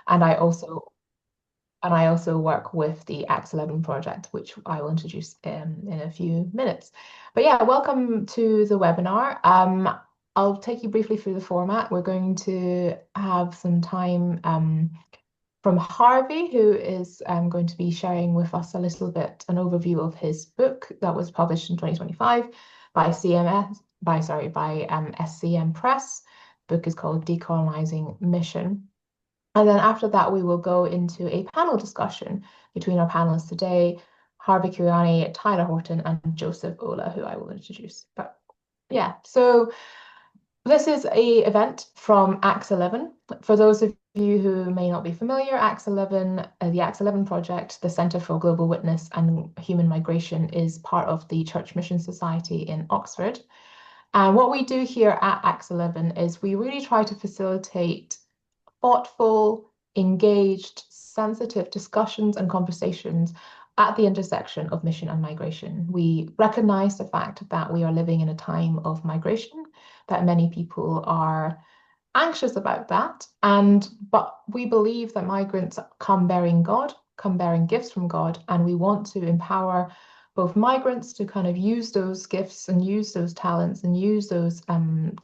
And I also work with the Acts 11 project, which I will introduce in a few minutes. But yeah, welcome to the webinar. I'll take you briefly through the format. We're going to have some time from Harvey, who is going to be sharing with us a little bit an overview of his book that was published in 2025 by SCM Press. The book is called Decolonizing Mission. And then after that, we will go into a panel discussion between our panelists today, Harvey Kwiyani, Tyler Horton, and Joseph Ola, who I will introduce. But yeah, so this is a event from Acts 11. For those of you who may not be familiar, Acts 11, the Acts 11 project, the Centre for Global Witness and Human Migration, is part of the Church Mission Society in Oxford. And what we do here at Acts 11 is we really try to facilitate thoughtful, engaged, sensitive discussions and conversations at the intersection of mission and migration. We recognize the fact that we are living in a time of migration, that many people are anxious about that, but we believe that migrants come bearing God, come bearing gifts from God, and we want to empower both migrants to kind of use those gifts and use those talents and use those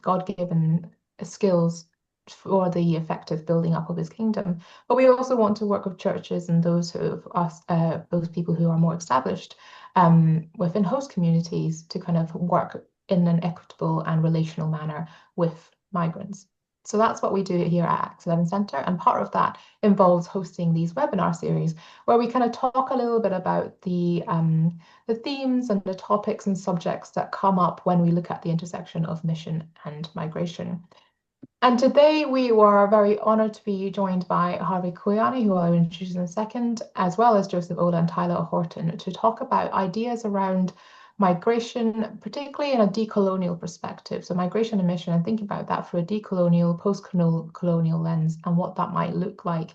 God-given skills for the effective building up of his kingdom. But we also want to work with churches and those people who are more established within host communities to kind of work in an equitable and relational manner with migrants. So that's what we do here at Acts 11 Centre, and part of that involves hosting these webinar series where we kind of talk a little bit about the themes and the topics and subjects that come up when we look at the intersection of mission and migration. And today we were very honoured to be joined by Harvey Kwiyani, who I'll introduce in a second, as well as Joseph Ola and Tyler Horton, to talk about ideas around migration, particularly in a decolonial perspective. So migration and mission, and thinking about that for a decolonial, post-colonial lens, and what that might look like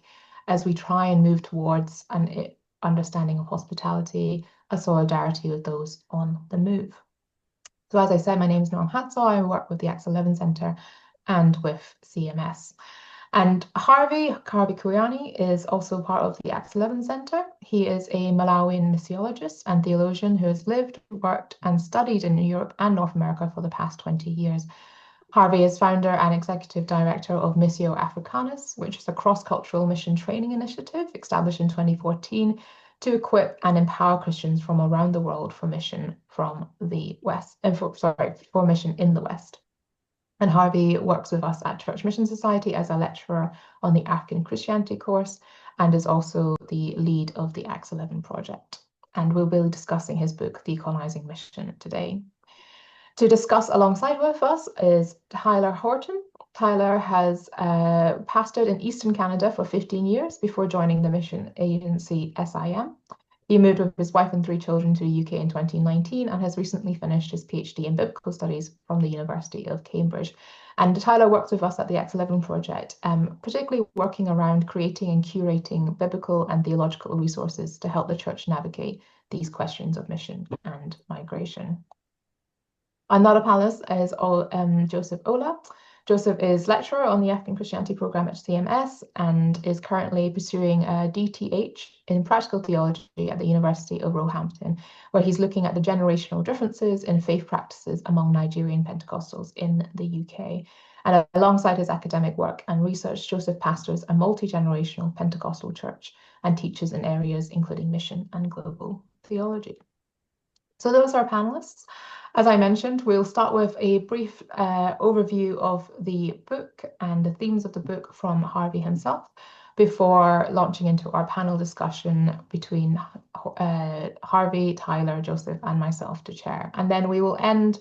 as we try and move towards an understanding of hospitality, a solidarity with those on the move. So as I said, my name is Nuam Hatzaw. I work with the Acts 11 Centre and with CMS. And Harvey Kwiyani is also part of the Acts 11 Centre. He is a Malawian missiologist and theologian who has lived, worked, and studied in Europe and North America for the past 20 years. Harvey is founder and executive director of Missio Africanus, which is a cross-cultural mission training initiative established in 2014 to equip and empower Christians from around the world for mission from the West, for mission in the West. And Harvey works with us at Church Mission Society as a lecturer on the African Christianity course and is also the lead of the Acts 11 project. And we'll be discussing his book, Decolonizing Mission, today. To discuss alongside with us is Tyler Horton. Tyler has pastored in Eastern Canada for 15 years before joining the mission agency SIM. He moved with his wife and 3 children to the UK in 2019 and has recently finished his PhD in biblical studies from the University of Cambridge. And Tyler works with us at the Acts 11 project, particularly working around creating and curating biblical and theological resources to help the church navigate these questions of mission and migration. Another panelist is Joseph Ola. Joseph is lecturer on the African Christianity program at CMS and is currently pursuing a DTH in practical theology at the University of Roehampton, where he's looking at the generational differences in faith practices among Nigerian Pentecostals in the UK. And alongside his academic work and research, Joseph pastors a multi-generational Pentecostal church and teaches in areas including mission and global theology. So those are our panelists. As I mentioned, we'll start with a brief overview of the book and the themes of the book from Harvey himself before launching into our panel discussion between Harvey, Tyler, Joseph, and myself to chair. And then we will end,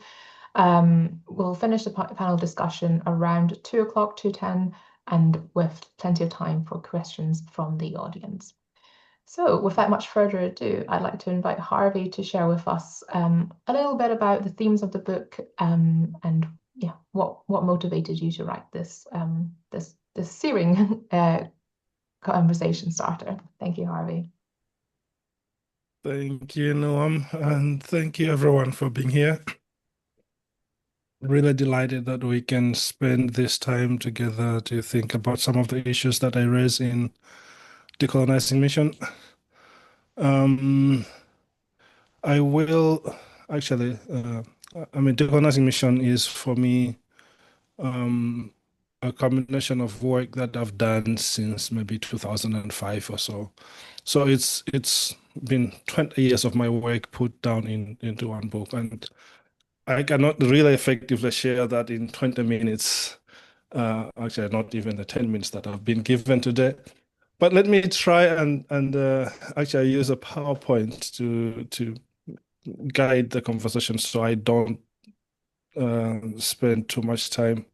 we'll finish the panel discussion around 2 o'clock, 2:10, and with plenty of time for questions from the audience. So without much further ado, I'd like to invite Harvey to share with us a little bit about the themes of the book and yeah, what motivated you to write this this searing conversation starter. Thank you, Harvey. Thank you, Noam, and thank you everyone for being here. Really delighted that we can spend this time together to think about some of the issues that I raise in Decolonizing Mission. Um, I will actually, Decolonizing Mission is for me um, a combination of work that I've done since maybe 2005 or so. So it's been 20 years of my work put down into one book, and I cannot really effectively share that in 20 minutes. Actually, not even the 10 minutes that I've been given today. But let me try and actually use a PowerPoint to guide the conversation so I don't spend too much time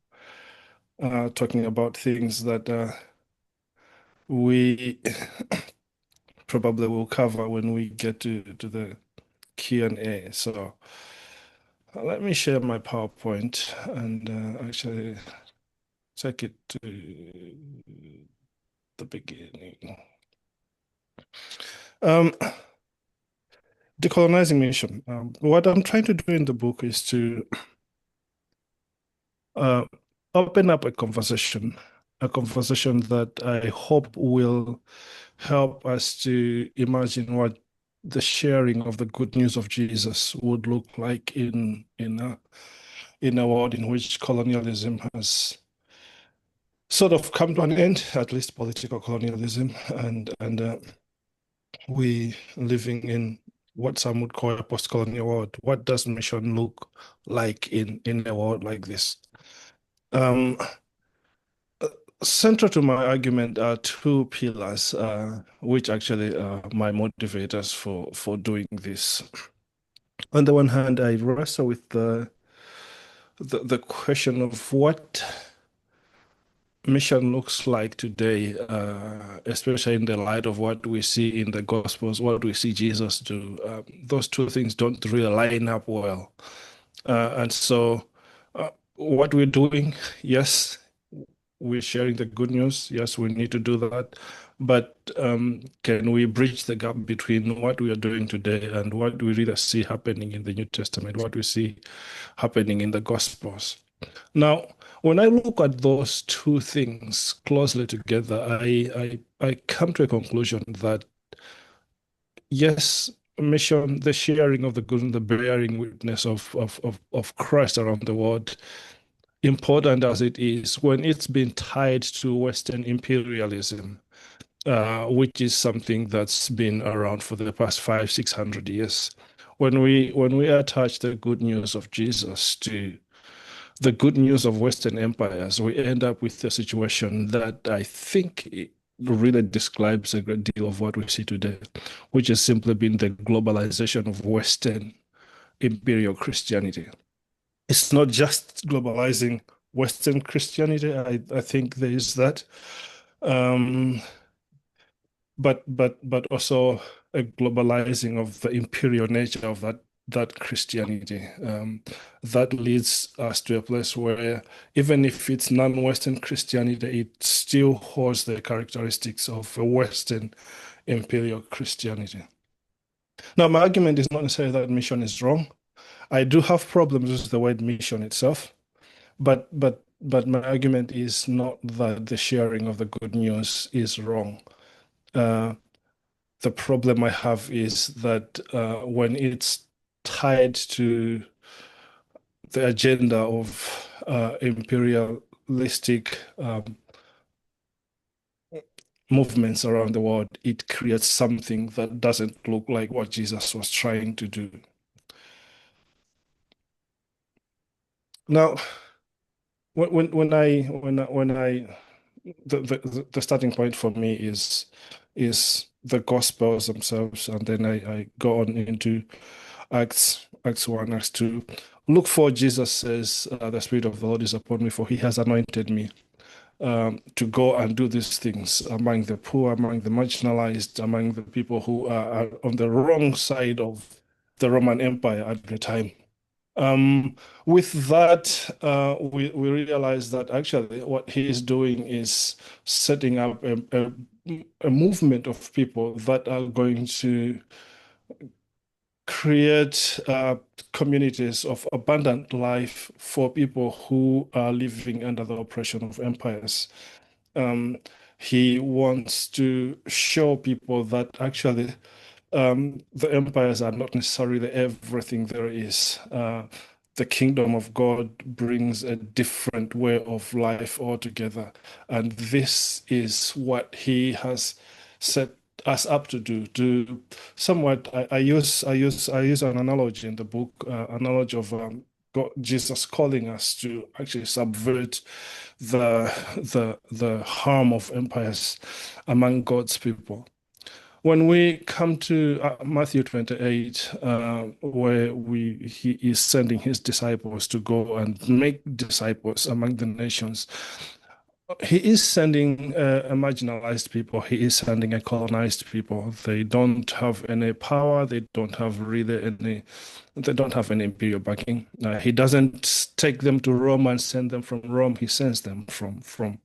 talking about things that we probably will cover when we get to the Q&A. So let me share my PowerPoint and actually take it to the beginning. Um, Decolonizing Mission. What I'm trying to do in the book is to uh, open up a conversation that I hope will help us to imagine what the sharing of the good news of Jesus would look like in a world in which colonialism has sort of come to an end, at least political colonialism, and we living in what some would call a post-colonial world. What does mission look like in a world like this? Um, Central to my argument are two pillars, which actually are my motivators for doing this. On the one hand, I wrestle with the question of what mission looks like today, especially in the light of what we see in the Gospels, what we see Jesus do. Those two things don't really line up well. And so, what we're doing, yes, we're sharing the good news. Yes, we need to do that. But can we bridge the gap between what we are doing today and what we really see happening in the New Testament, what we see happening in the Gospels? Now, when I look at those two things closely together, I come to a conclusion that yes, mission, the sharing of the good and the bearing witness of Christ around the world, important as it is, when it's been tied to Western imperialism, which is something that's been around for the past 500-600 years, when we attach the good news of Jesus to the good news of Western empires, we end up with a situation that I think really describes a great deal of what we see today, which has simply been the globalization of Western imperial Christianity. It's not just globalizing Western Christianity. I think there is that, um, but also a globalizing of the imperial nature of that Christianity. That leads us to a place where even if it's non-Western Christianity, it still holds the characteristics of a Western imperial Christianity. Now, my argument is not necessarily that mission is wrong. I do have problems with the word mission itself, but my argument is not that the sharing of the good news is wrong. The problem I have is that when it's tied to the agenda of imperialistic movements around the world, it creates something that doesn't look like what Jesus was trying to do. Now, when I the starting point for me is the Gospels themselves, and then I go on into Acts 1, Acts 2. Look for Jesus says, the Spirit of the Lord is upon me, for he has anointed me to go and do these things among the poor, among the marginalized, among the people who are on the wrong side of the Roman Empire at the time. With that, we realize that actually what he is doing is setting up a movement of people that are going to create communities of abundant life for people who are living under the oppression of empires. He wants to show people that actually the empires are not necessarily everything there is. The kingdom of God brings a different way of life altogether. And this is what he has set us up to do. To somewhat, I use an analogy in the book, analogy of God, Jesus calling us to actually subvert the harm of empires among God's people. When we come to Matthew 28, where he is sending his disciples to go and make disciples among the nations, he is sending a marginalized people. He is sending a colonized people. They don't have any power. They don't have any imperial backing. He doesn't take them to Rome and send them from Rome. He sends them from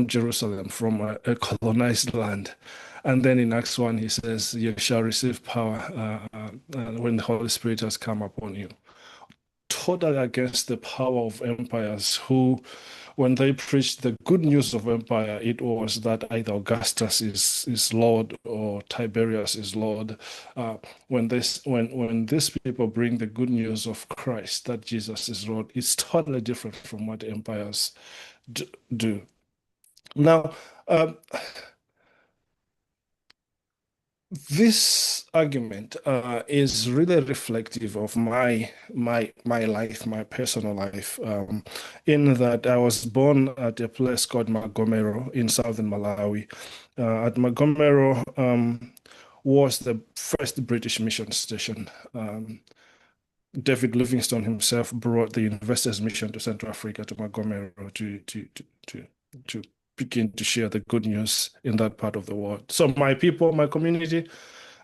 Jerusalem, from a colonized land. And then in Acts 1, he says, you shall receive power when the Holy Spirit has come upon you. Totally against the power of empires who, when they preached the good news of empire, it was that either Augustus is Lord or Tiberius is Lord. When these people bring the good news of Christ, that Jesus is Lord, it's totally different from what empires do. Now, this argument is really reflective of my life, my personal life, in that I was born at a place called Magomero in southern Malawi. At Magomero was the first British mission station. David Livingstone himself brought the Investors Mission to Central Africa, to Magomero, to begin to share the good news in that part of the world. So my people, my community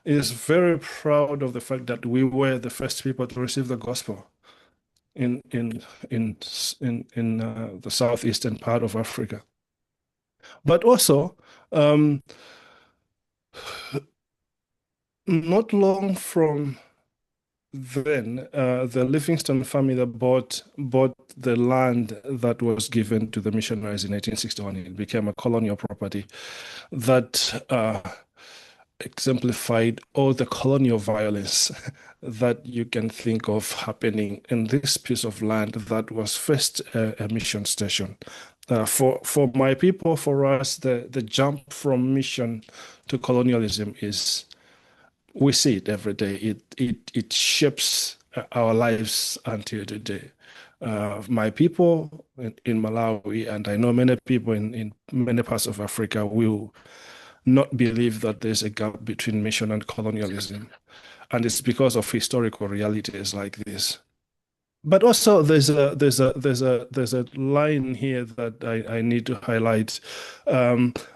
is very proud of the fact that we were the first people to receive the gospel in the southeastern part of Africa. But also, not long from then, the Livingstone family bought the land that was given to the missionaries in 1861. It became a colonial property that exemplified all the colonial violence that you can think of happening in this piece of land that was first a mission station. For my people, for us, the jump from mission to colonialism is, we see it every day. It shapes our lives until today. My people in Malawi, and I know many people in many parts of Africa, will not believe that there's a gap between mission and colonialism. And it's because of historical realities like this. But also there's a line here that I need to highlight.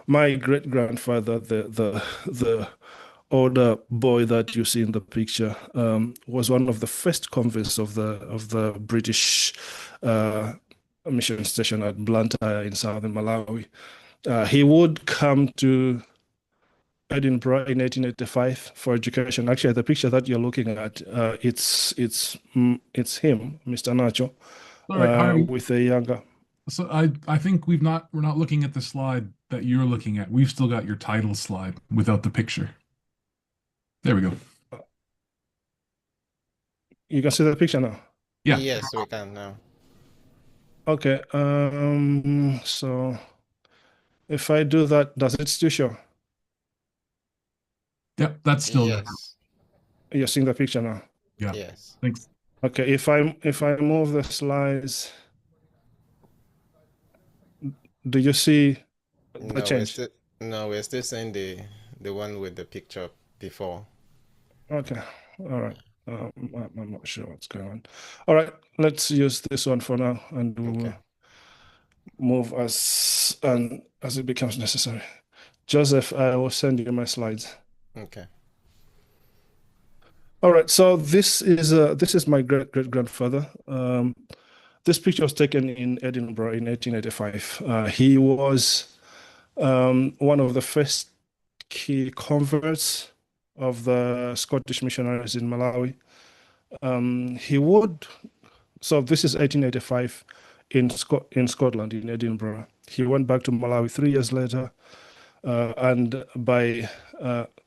My great-grandfather, the older boy that you see in the picture, was one of the first convicts of the British mission station at Blantyre in southern Malawi. He would come to Edinburgh in 1885 for education. Actually, the picture that you're looking at, it's him, Mr. Nacho, All right, Harvey. with a younger. So I think we're not looking at the slide that you're looking at. We've still got your title slide without the picture. There we go. You can see the picture now. Yeah. Yes, we can now. Okay. So if I do that, does it still show? Yep, that's still there. Yes. You're seeing the picture now. Yeah. Yes. Thanks. Okay. If I move the slides, do you see the change? We're still seeing the one with the picture before. Okay. All right. I'm not sure what's going on. All right. Let's use this one for now, and we will move as it becomes necessary. Joseph, I will send you my slides. Okay. All right. So this is my great-grandfather. This picture was taken in Edinburgh in 1885. He was one of the first key converts of the Scottish missionaries in Malawi. He would, so this is 1885 in Scotland, in Edinburgh. He went back to Malawi 3 years later, and by,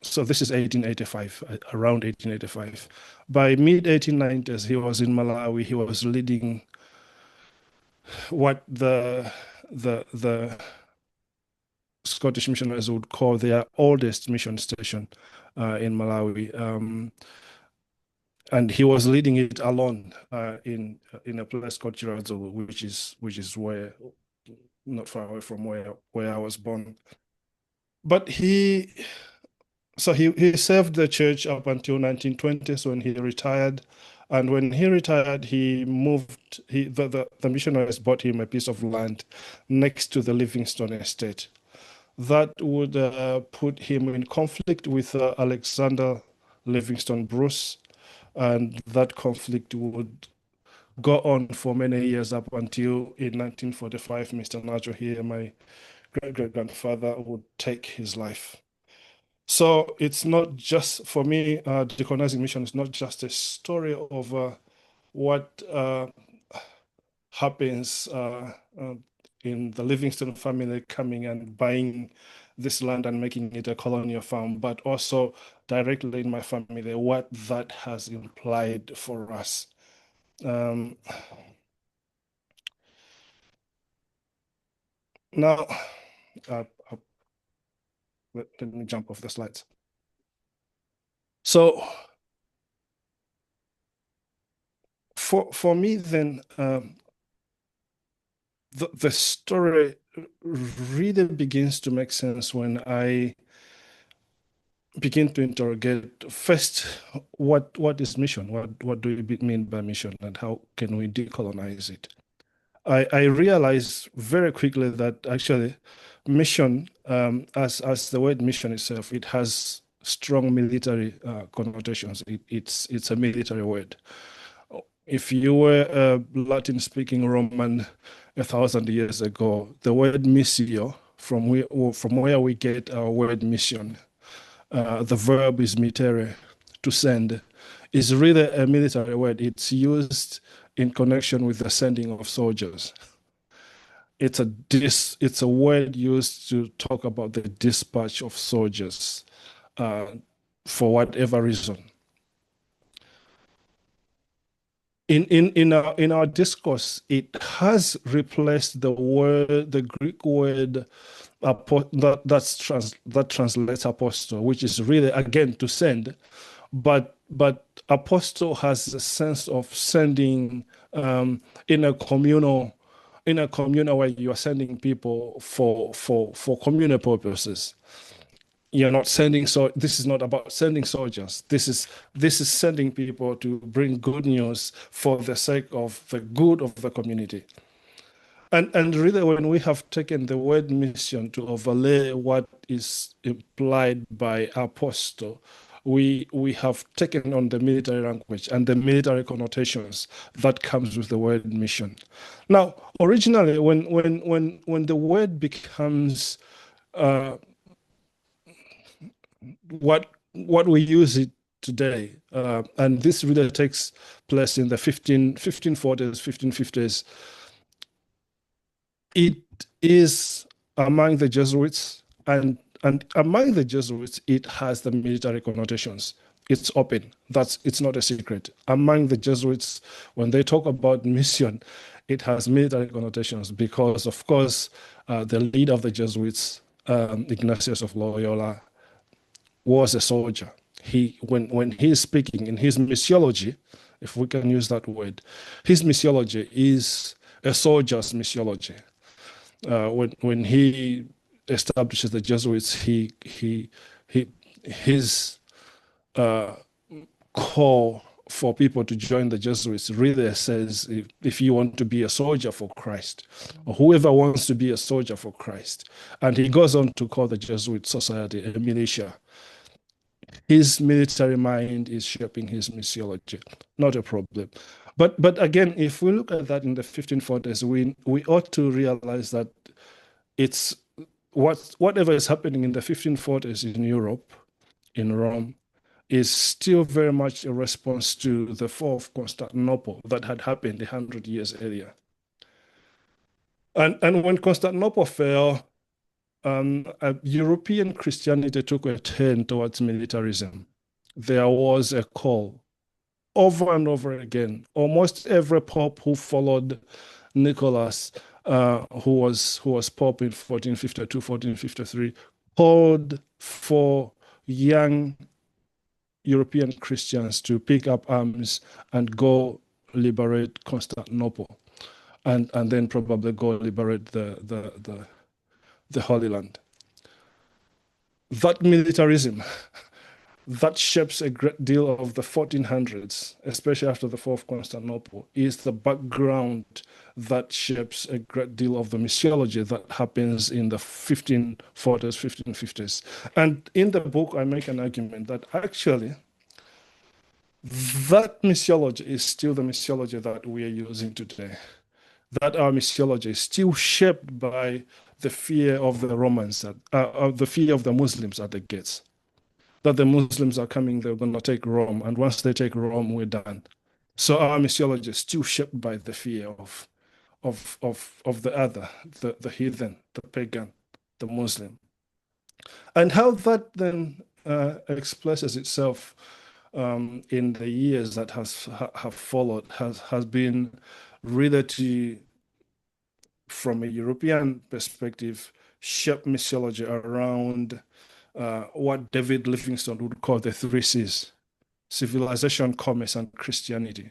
so this is 1885, around 1885. By mid-1890s, he was in Malawi. He was leading what the Scottish missionaries would call their oldest mission station in Malawi. And he was leading it alone in a place called Chirazo, which is where, not far away from where I was born. But he served the church up until 1920s when he retired. And when he retired, he moved, the missionaries bought him a piece of land next to the Livingstone estate. That would put him in conflict with Alexander Livingstone Bruce, and that conflict would go on for many years up until in 1945, Mr. Nacho here, my great-great-grandfather, would take his life. So it's not just, for me, Decolonizing Mission is not just a story of what happens in the Livingstone family coming and buying this land and making it a colonial farm, but also directly in my family, what that has implied for us. Now, let me jump off the slides. So for me then, the story really begins to make sense when I begin to interrogate first, what is mission? What do we mean by mission, and how can we decolonize it? I realized very quickly that actually mission, as the word mission itself, it has strong military connotations. It's a military word. If you were a Latin-speaking Roman 1,000 years ago, the word missio, from where we get our word mission, the verb is mittere, to send, is really a military word. It's used in connection with the sending of soldiers. It's a word used to talk about the dispatch of soldiers for whatever reason. In our discourse, it has replaced the Greek word that translates apostle, which is really, again, to send, but apostle has a sense of sending in a communal way. You are sending people for communal purposes. You're not sending, so this is not about sending soldiers. This is sending people to bring good news for the sake of the good of the community. And really, when we have taken the word mission to overlay what is implied by apostle, we have taken on the military language and the military connotations that comes with the word mission. Now, originally, when the word becomes what we use it today, and this really takes place in the 1540s, 1550s, it is among the Jesuits, and among the Jesuits, it has the military connotations. It's open. It's not a secret. Among the Jesuits, when they talk about mission, it has military connotations because, of course, the leader of the Jesuits, Ignatius of Loyola, was a soldier. When he's speaking in his missiology, if we can use that word, his missiology is a soldier's missiology. When he establishes the Jesuits, his call for people to join the Jesuits really says, if you want to be a soldier for Christ, or whoever wants to be a soldier for Christ. And he goes on to call the Jesuit society a militia. His military mind is shaping his missiology, not a problem. But again, if we look at that in the 1540s, we ought to realize that whatever is happening in the 1540s in Europe, in Rome, is still very much a response to the fall of Constantinople that had happened 100 years earlier. And when Constantinople fell, European Christianity took a turn towards militarism. There was a call over and over again. Almost every pope who followed Nicholas, who was pope in 1452, 1453, called for young European Christians to pick up arms and go liberate Constantinople, and then probably go liberate the Holy Land. That militarism that shapes a great deal of the 1400s, especially after the fall of Constantinople, is the background that shapes a great deal of the missiology that happens in the 1540s, 1550s. And in the book, I make an argument that actually that missiology is still the missiology that we are using today. That our missiology is still shaped by the fear of the Romans, the fear of the Muslims at the gates. That the Muslims are coming, they're going to take Rome, and once they take Rome, we're done. So our missiology is still shaped by the fear of the other, the heathen, the pagan, the Muslim. And how that then expresses itself in the years that have followed has been really from a European perspective, shape missiology around what David Livingstone would call the 3 C's: civilization, commerce, and Christianity.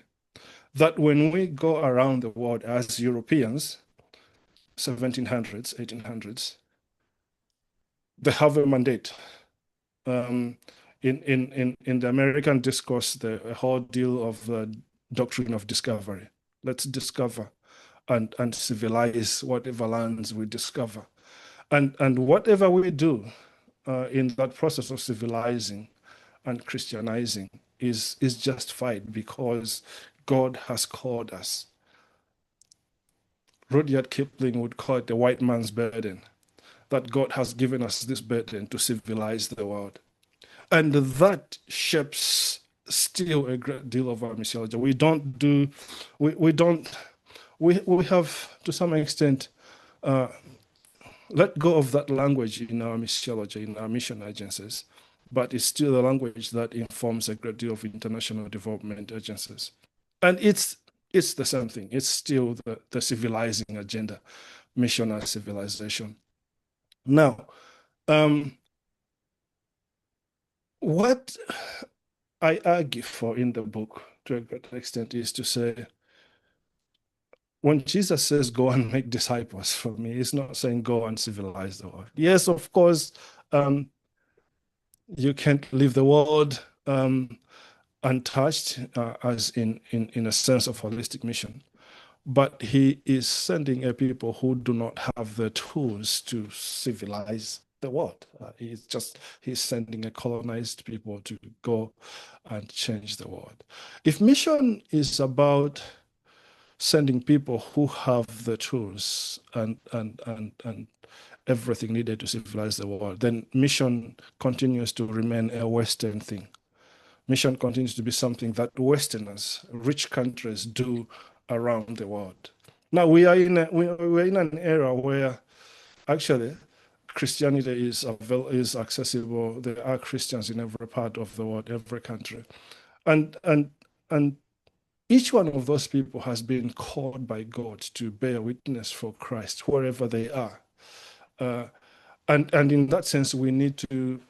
That when we go around the world as Europeans, 1700s, 1800s, they have a mandate. In the American discourse, the whole deal of the doctrine of discovery. Let's discover and civilize whatever lands we discover. And whatever we do in that process of civilizing and Christianizing is justified because God has called us. Rudyard Kipling would call it the white man's burden, that God has given us this burden to civilize the world. And that shapes still a great deal of our missiology. We have, to some extent, let go of that language in our missiology, in our mission agencies, but it's still a language that informs a great deal of international development agencies. And it's the same thing. It's still the civilizing agenda, mission as civilization. Now, what I argue for in the book, to a great extent, is to say, when Jesus says, go and make disciples, for me, he's not saying go and civilize the world. Yes, of course, you can't leave the world untouched, as in a sense of holistic mission. But he is sending a people who do not have the tools to civilize the world. He's sending a colonized people to go and change the world. If mission is about sending people who have the tools and everything needed to civilize the world, then mission continues to remain a Western thing. Mission continues to be something that Westerners, rich countries, do around the world. Now we're in an era where actually Christianity is accessible. There are Christians in every part of the world, every country, and each one of those people has been called by God to bear witness for Christ wherever they are. And in that sense, we need to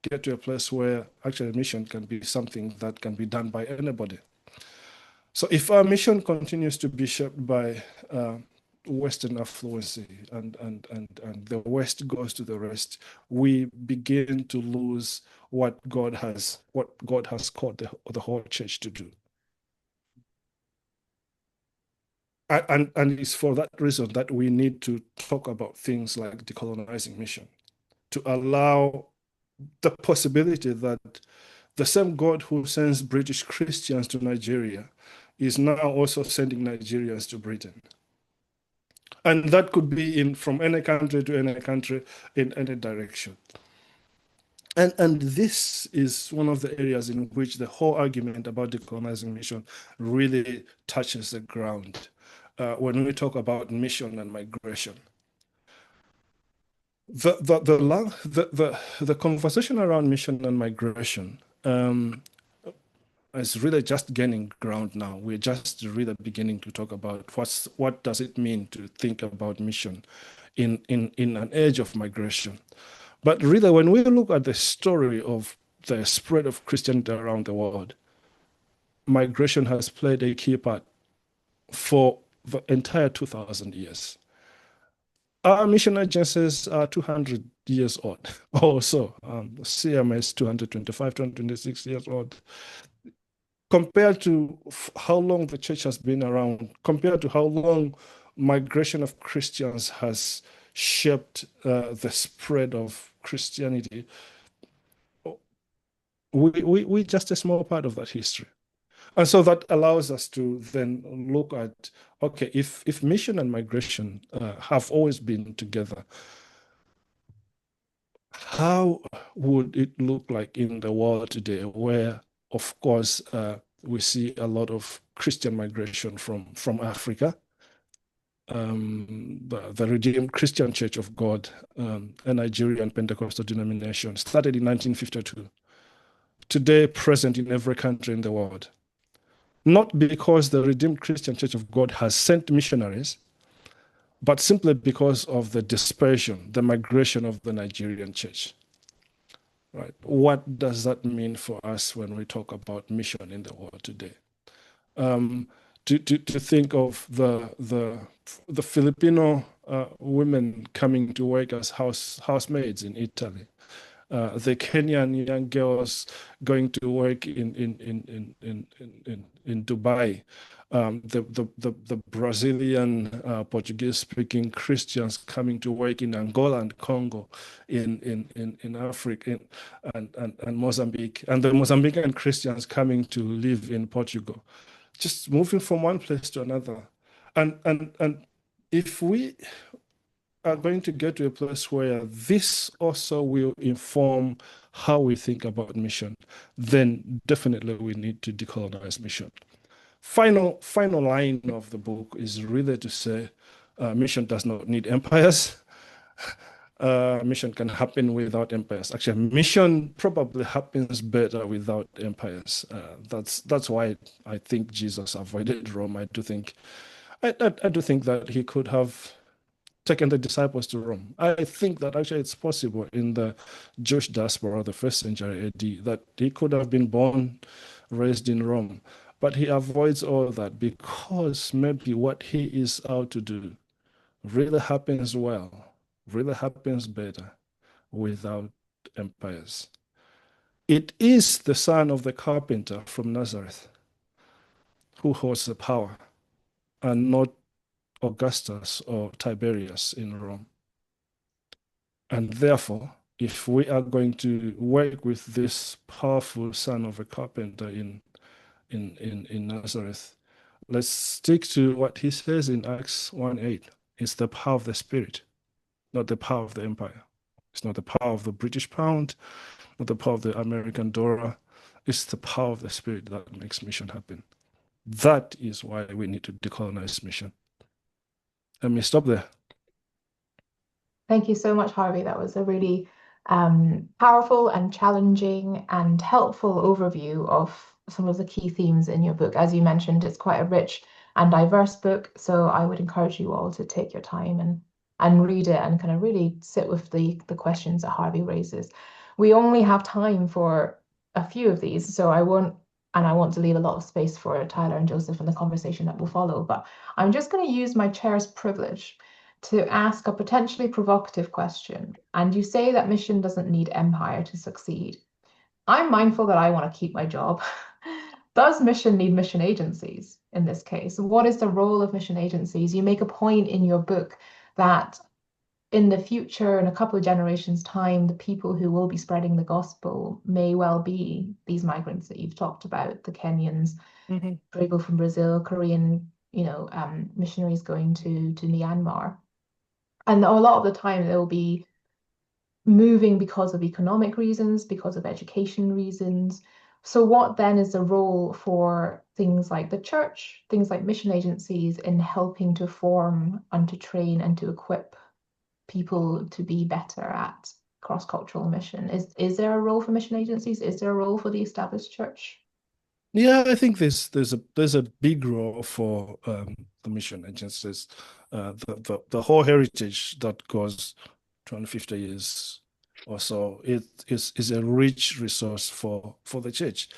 get to a place where actually mission can be something that can be done by anybody. So if our mission continues to be shaped by Western affluency and the West goes to the rest, we begin to lose what God has called the whole church to do. And it's for that reason that we need to talk about things like decolonizing mission, to allow the possibility that the same God who sends British Christians to Nigeria is now also sending Nigerians to Britain. And that could be from any country to any country in any direction. And this is one of the areas in which the whole argument about decolonizing mission really touches the ground when we talk about mission and migration. The conversation around mission and migration is really just gaining ground now. We're just really beginning to talk about what does it mean to think about mission in an age of migration. But really, when we look at the story of the spread of Christianity around the world, migration has played a key part for the entire 2,000 years. Our mission agencies are 200 years old also. CMS 225, 226 years old. Compared to how long the church has been around, compared to how long migration of Christians has shaped the spread of Christianity, we're just a small part of that history. And so that allows us to then look at, okay, if mission and migration have always been together, how would it look like in the world today where, of course, we see a lot of Christian migration from Africa, the Redeemed Christian Church of God, a Nigerian Pentecostal denomination, started in 1952, today present in every country in the world. Not because the Redeemed Christian Church of God has sent missionaries, but simply because of the dispersion, the migration of the Nigerian church. Right? What does that mean for us when we talk about mission in the world today? To think of the Filipino women coming to work as housemaids in Italy, the Kenyan young girls going to work in Dubai, the Brazilian Portuguese-speaking Christians coming to work in Angola and Congo, in Africa and Mozambique, and the Mozambican Christians coming to live in Portugal, just moving from one place to another. And if we are going to get to a place where this also will inform how we think about mission, then definitely we need to decolonize mission. Final line of the book is really to say mission does not need empires. Mission can happen without empires. Actually, mission probably happens better without empires. That's why I think Jesus avoided Rome. I do think that he could have taken the disciples to Rome. I think that actually it's possible in the Jewish diaspora of the first century AD that he could have been born, raised in Rome. But he avoids all that because maybe what he is out to do really happens well, really happens better without empires. It is the son of the carpenter from Nazareth who holds the power, and not Augustus or Tiberius in Rome. And therefore, if we are going to work with this powerful son of a carpenter in Nazareth, let's stick to what he says in Acts 1:8. It's the power of the Spirit, not the power of the empire. It's not the power of the British pound, not the power of the American dollar. It's the power of the Spirit that makes mission happen. That is why we need to decolonize mission. Let me stop there. Thank you so much, Harvey. That was a really powerful and challenging and helpful overview of some of the key themes in your book. As you mentioned, it's quite a rich and diverse book, so I would encourage you all to take your time and read it and kind of really sit with the questions that Harvey raises. We only have time for a few of these, so I want to leave a lot of space for Tyler and Joseph and the conversation that will follow, but I'm just going to use my chair's privilege to ask a potentially provocative question. And you say that mission doesn't need empire to succeed. I'm mindful that I want to keep my job. Does mission need mission agencies in this case? What is the role of mission agencies? You make a point in your book that in the future, in a couple of generations' time, the people who will be spreading the gospel may well be these migrants that you've talked about, the Kenyans, people from Brazil, Korean, missionaries going to Myanmar. And a lot of the time, there will be moving because of economic reasons, because of education reasons. So what then is the role for things like the church, things like mission agencies in helping to form and to train and to equip people to be better at cross-cultural mission? Is there a role for mission agencies? Is there a role for the established church? Yeah, I think there's a big role for the mission agencies. The whole heritage that goes 250 years or so, it is a rich resource for the church.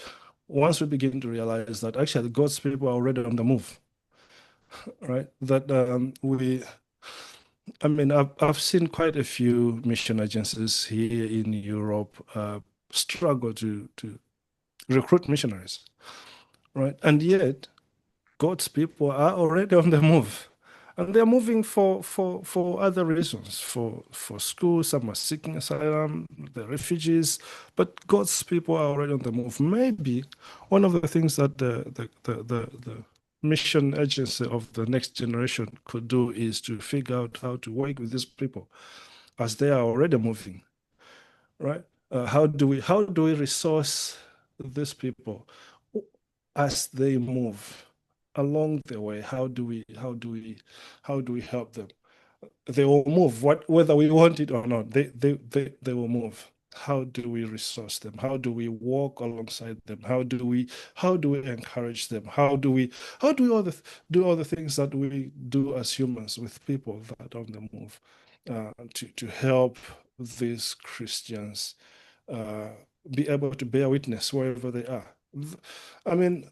Once we begin to realize that actually God's people are already on the move, right? That I mean, I've seen quite a few mission agencies here in Europe struggle to recruit missionaries, right? And yet God's people are already on the move. And they're moving for other reasons, for school, some are seeking asylum, the refugees, but God's people are already on the move. Maybe one of the things that the mission agency of the next generation could do is to figure out how to work with these people as they are already moving, right? How do we resource these people as they move along the way? How do we help them? They will move, whether we want it or not. They will move. How do we resource them? How do we walk alongside them? How do we encourage them? How do we do all the things that we do as humans with people that are on the move, to help these Christians be able to bear witness wherever they are. I mean,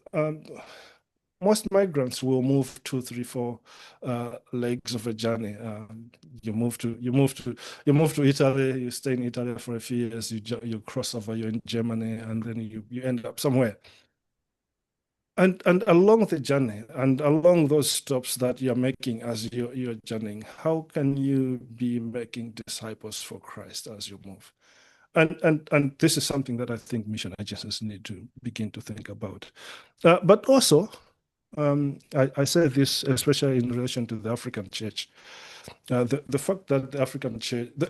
most migrants will move 2, 3, 4 legs of a journey. You move to Italy. You stay in Italy for a few years. You cross over. You're in Germany, and then you end up somewhere. And along the journey, and along those stops that you're making as you're journeying, how can you be making disciples for Christ as you move? And this is something that I think mission agencies need to begin to think about. But also, I say this especially in relation to the African church. The fact that the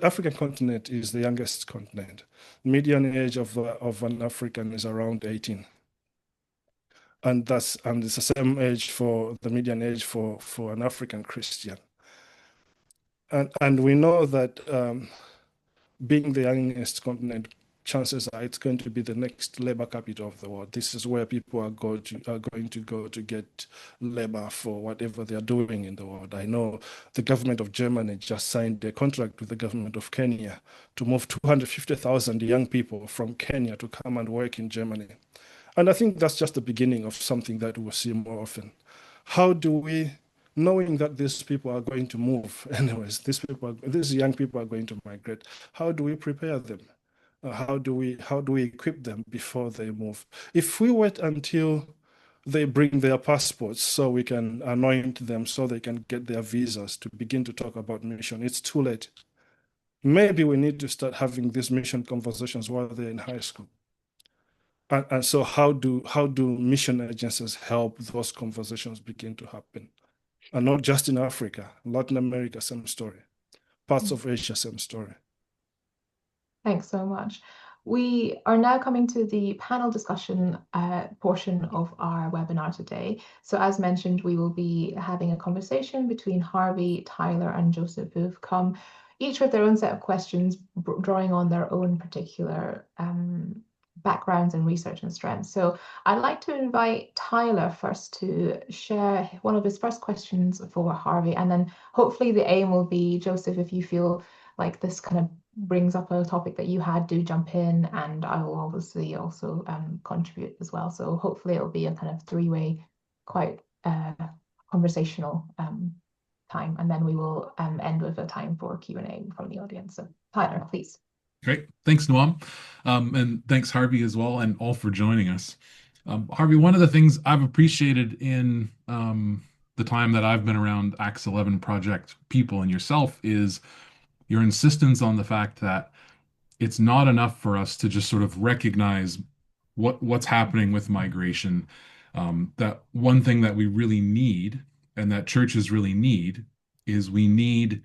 African continent is the youngest continent. Median age of an African is around 18. And it's the same age for the median age for an African Christian. And we know that being the youngest continent, chances are it's going to be the next labor capital of the world. This is where people are going to go to get labor for whatever they are doing in the world. I know the government of Germany just signed a contract with the government of Kenya to move 250,000 young people from Kenya to come and work in Germany. And I think that's just the beginning of something that we'll see more often. How do we, knowing that these people are going to move anyways, these young people are going to migrate, how do we prepare them? How do we equip them before they move? If we wait until they bring their passports so we can anoint them so they can get their visas to begin to talk about mission, it's too late. Maybe we need to start having these mission conversations while they're in high school. And so how do mission agencies help those conversations begin to happen? And not just in Africa, Latin America, same story. Parts of Asia, same story. Thanks so much. We are now coming to the panel discussion portion of our webinar today. So as mentioned, we will be having a conversation between Harvey, Tyler, and Joseph, who've come each with their own set of questions, drawing on their own particular backgrounds and research and strengths. So I'd like to invite Tyler first to share one of his first questions for Harvey, and then hopefully the aim will be, Joseph, if you feel like this kind of brings up a topic that you had, do jump in, and I will obviously also contribute as well. So hopefully it'll be a kind of three-way, quite conversational time, and then we will end with a time for Q&A from the audience. So Tyler, please. Great. Thanks, Nuam. And thanks, Harvey, as well, and all for joining us. Harvey, one of the things I've appreciated in the time that I've been around Acts 11 Project people and yourself is your insistence on the fact that it's not enough for us to just sort of recognize what's happening with migration. That one thing that we really need and that churches really need is we need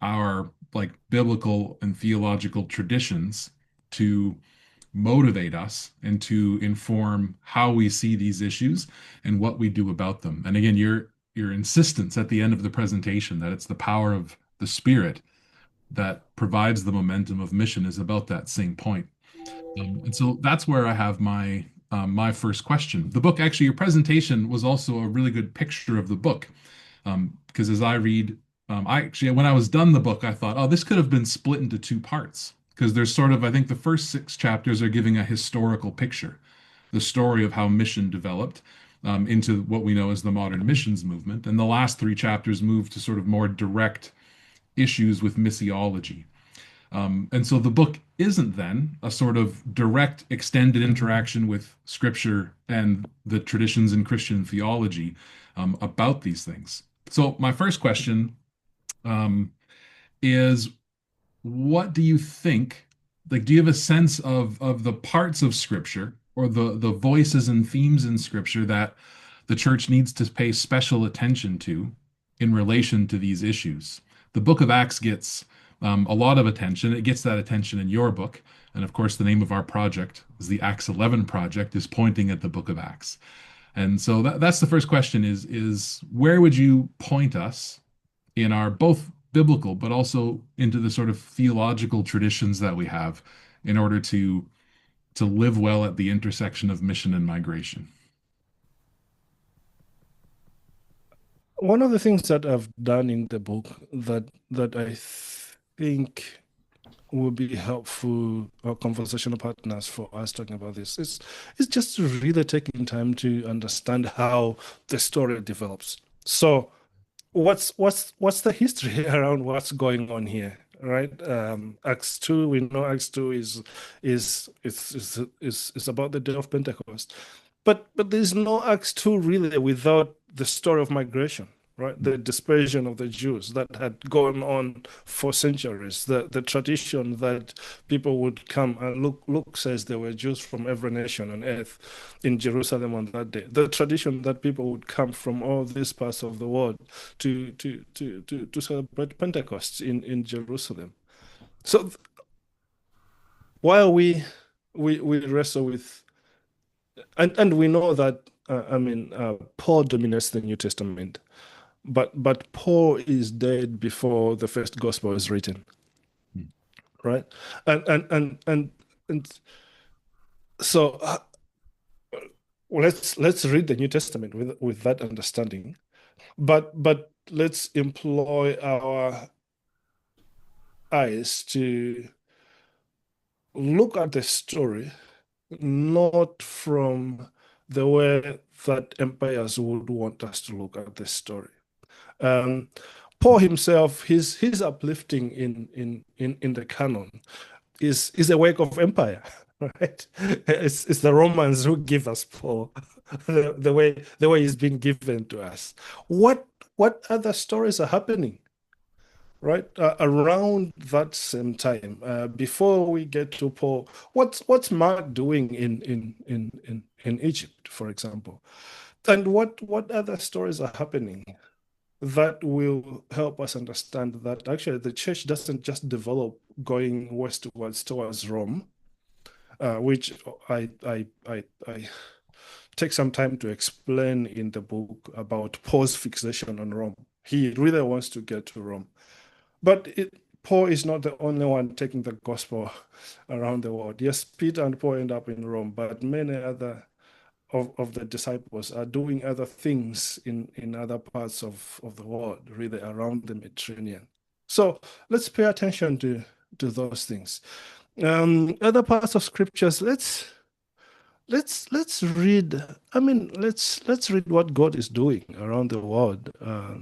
our like biblical and theological traditions to motivate us and to inform how we see these issues and what we do about them. And again, your insistence at the end of the presentation that it's the power of the Spirit that provides the momentum of mission is about that same point. And so that's where I have my first question. The book, actually, your presentation was also a really good picture of the book. Because as I read, I actually, when I was done the book, I thought, oh, this could have been split into two parts. Because there's sort of, I think the first 6 chapters are giving a historical picture, the story of how mission developed into what we know as the modern missions movement. And the last 3 chapters move to sort of more direct issues with missiology. And so the book isn't then a sort of direct extended interaction with scripture and the traditions in Christian theology about these things. So my first question is, what do you think? Like, do you have a sense of the parts of scripture or the voices and themes in scripture that the church needs to pay special attention to in relation to these issues? The book of Acts gets a lot of attention. It gets that attention in your book. And of course, the name of our project is the Acts 11 Project, is pointing at the book of Acts. And so that's the first question is where would you point us in our both biblical, but also into the sort of theological traditions that we have in order to live well at the intersection of mission and migration? One of the things that I've done in the book that I think will be helpful conversational partners for us talking about this is just really taking time to understand how the story develops. So what's the history around what's going on here, right? Acts 2, we know Acts 2 is about the day of Pentecost. But there's no Acts 2 really without the story of migration, right? The dispersion of the Jews that had gone on for centuries. The tradition that people would come, and Luke says there were Jews from every nation on earth in Jerusalem on that day. The tradition that people would come from all these parts of the world to celebrate Pentecost in Jerusalem. So while we wrestle with, and we know that Paul dominates the New Testament, but Paul is dead before the first gospel is written, right? And so let's read the New Testament with that understanding, but let's employ our eyes to look at the story not from the way that empires would want us to look at the story. Paul himself, his uplifting in the canon is a work of empire, right? It's the Romans who give us Paul, the way he's been given to us. What other stories are happening, right? Around that same time, before we get to Paul, what's Mark doing in Egypt, for example? And what other stories are happening that will help us understand that actually the church doesn't just develop going westwards towards Rome, which I take some time to explain in the book about Paul's fixation on Rome. He really wants to get to Rome. But Paul is not the only one taking the gospel around the world. Yes, Peter and Paul end up in Rome, but many other of the disciples are doing other things in other parts of the world, really around the Mediterranean. So let's pay attention to those things. Other parts of scriptures, let's read. Let's read what God is doing around the world,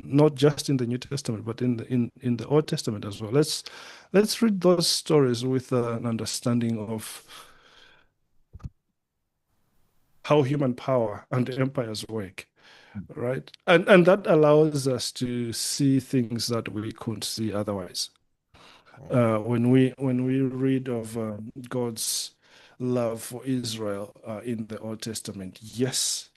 not just in the New Testament, but in the Old Testament as well. Let's read those stories with an understanding of how human power and empires work, right? And that allows us to see things that we couldn't see otherwise. When we read of God's love for Israel in the Old Testament, yes,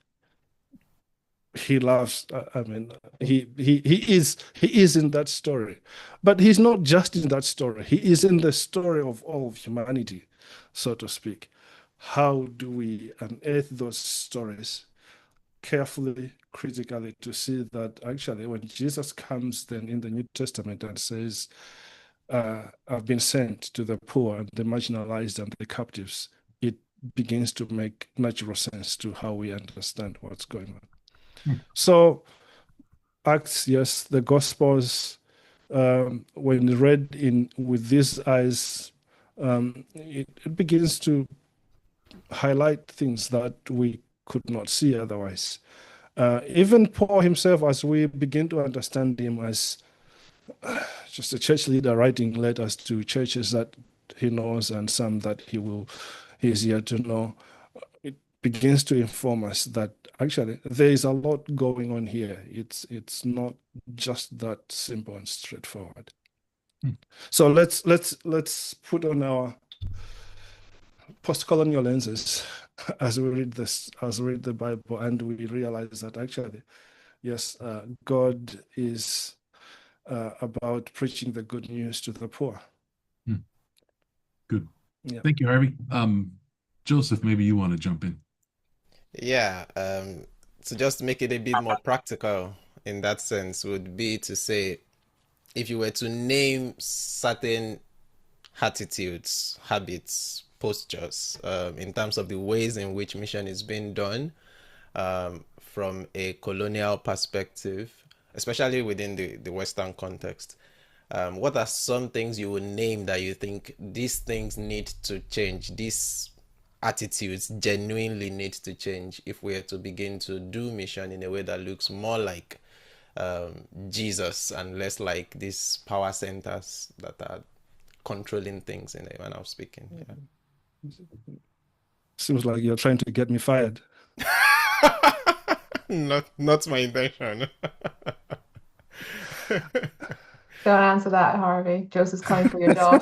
he loves. I mean, he is in that story, but he's not just in that story. He is in the story of all of humanity, so to speak. How do we unearth those stories carefully, critically, to see that actually when Jesus comes then in the New Testament and says, I've been sent to the poor and the marginalized and the captives, it begins to make natural sense to how we understand what's going on. So Acts, yes, the Gospels, when read in with these eyes, it begins to highlight things that we could not see otherwise. Even Paul himself, as we begin to understand him as just a church leader writing letters to churches that he knows and some that he's yet to know, it begins to inform us that actually there is a lot going on here. It's not just that simple and straightforward. So let's put on our post-colonial lenses as we read the Bible, and we realize that actually, yes, God is about preaching the good news to the poor. Good. Yeah. Thank you, Harvey. Joseph, maybe you want to jump in. Yeah, so just to make it a bit more practical in that sense would be to say, if you were to name certain attitudes, habits, postures, in terms of the ways in which mission is being done, from a colonial perspective, especially within the Western context, what are some things you would name that you think these things need to change, these attitudes genuinely need to change if we are to begin to do mission in a way that looks more like Jesus and less like these power centers that are controlling things in a manner of speaking? Yeah. Seems like you're trying to get me fired. Not my intention. Don't answer that, Harvey. Joseph's coming for your job.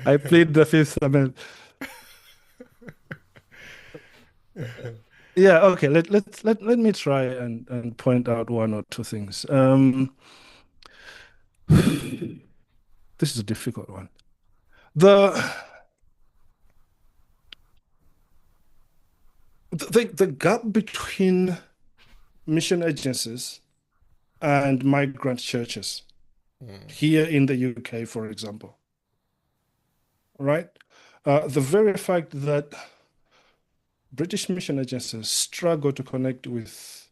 I plead the Fifth Amendment. Yeah, okay. Let me try and point out one or two things. This is a difficult one. The gap between mission agencies and migrant churches here in the UK, for example, right? The very fact that British mission agencies struggle to connect with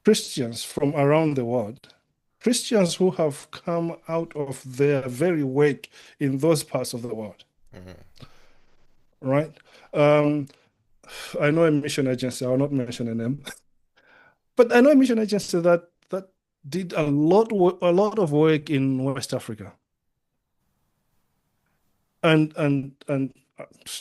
Christians from around the world, Christians who have come out of their very wake in those parts of the world, right? I know a mission agency, I'll not mention a name, but I know a mission agency that did a lot of work in West Africa and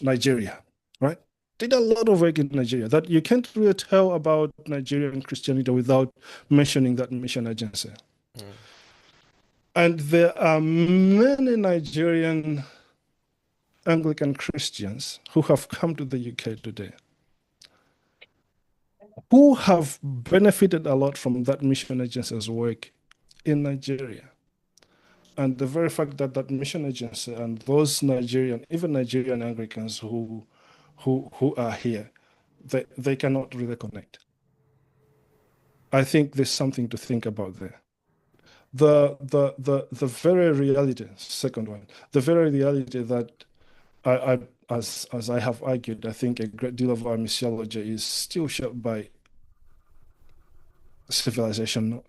Nigeria, right? Did a lot of work in Nigeria that you can't really tell about Nigerian Christianity without mentioning that mission agency. And there are many Nigerian Anglican Christians who have come to the UK today who have benefited a lot from that mission agency's work in Nigeria. And the very fact that that mission agency and those even Nigerian Anglicans who are here, they cannot really connect. I think there's something to think about there. The very reality, second one, the very reality that as I have argued, I think a great deal of our missiology is still shaped by civilization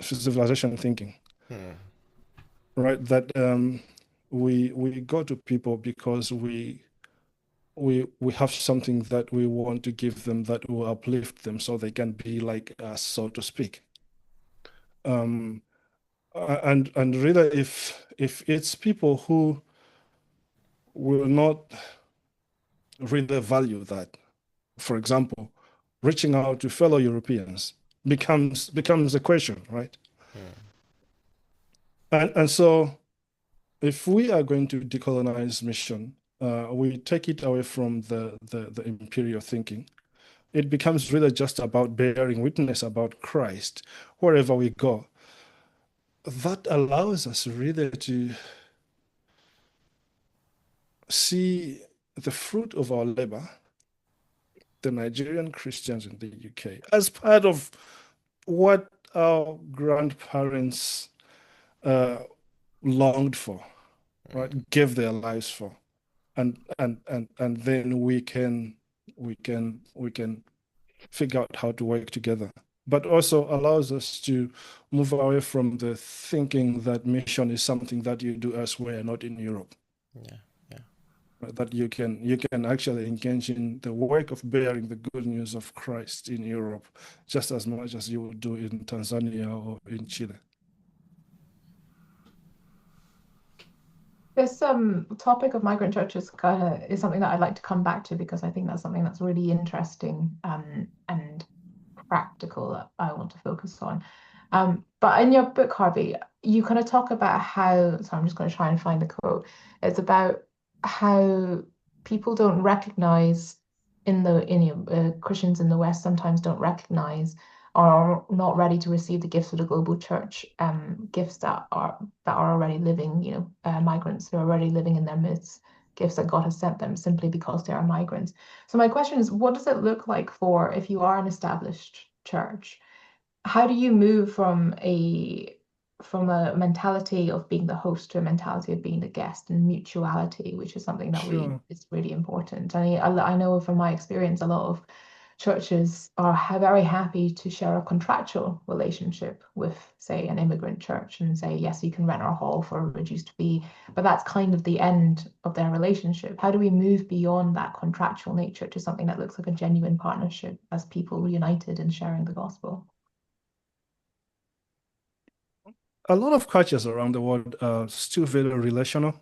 thinking, right? That we go to people because we have something that we want to give them that will uplift them so they can be like us, so to speak. And really, if it's people who will not really value that, for example, reaching out to fellow Europeans becomes a question, right? And so if we are going to decolonize mission, we take it away from the imperial thinking, it becomes really just about bearing witness about Christ wherever we go. That allows us really to see the fruit of our labor, the Nigerian Christians in the UK, as part of what our grandparents longed for, right? Gave their lives for, and then we can figure out how to work together. But also allows us to move away from the thinking that mission is something that you do elsewhere, not in Europe. Yeah. That you can actually engage in the work of bearing the good news of Christ in Europe just as much as you would do in Tanzania or in Chile. This topic of migrant churches kind of is something that I'd like to come back to, because I think that's something that's really interesting and practical that I want to focus on. But in your book, Harvey, you kind of talk about how, so I'm just going to try and find the quote. It's about how people don't recognize Christians in the West sometimes don't recognize or are not ready to receive the gifts of the global church, gifts that are already living, migrants who are already living in their midst, gifts that God has sent them simply because they are migrants. So my question is, what does it look like for, if you are an established church, how do you move from a mentality of being the host to a mentality of being the guest, and mutuality, which is something that is really important. I know from my experience, a lot of churches are very happy to share a contractual relationship with, say, an immigrant church and say, yes, you can rent our hall for a reduced fee, but that's kind of the end of their relationship. How do we move beyond that contractual nature to something that looks like a genuine partnership as people reunited in sharing the gospel? A lot of cultures around the world are still very relational.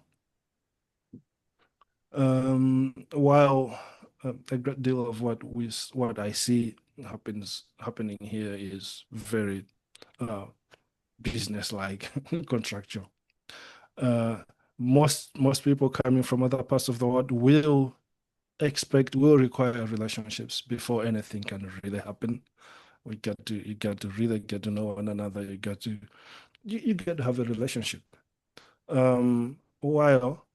While a great deal of what I see happening here is very business-like, contractual. Most people coming from other parts of the world will require relationships before anything can really happen. You got to really get to know one another. You got to have a relationship. While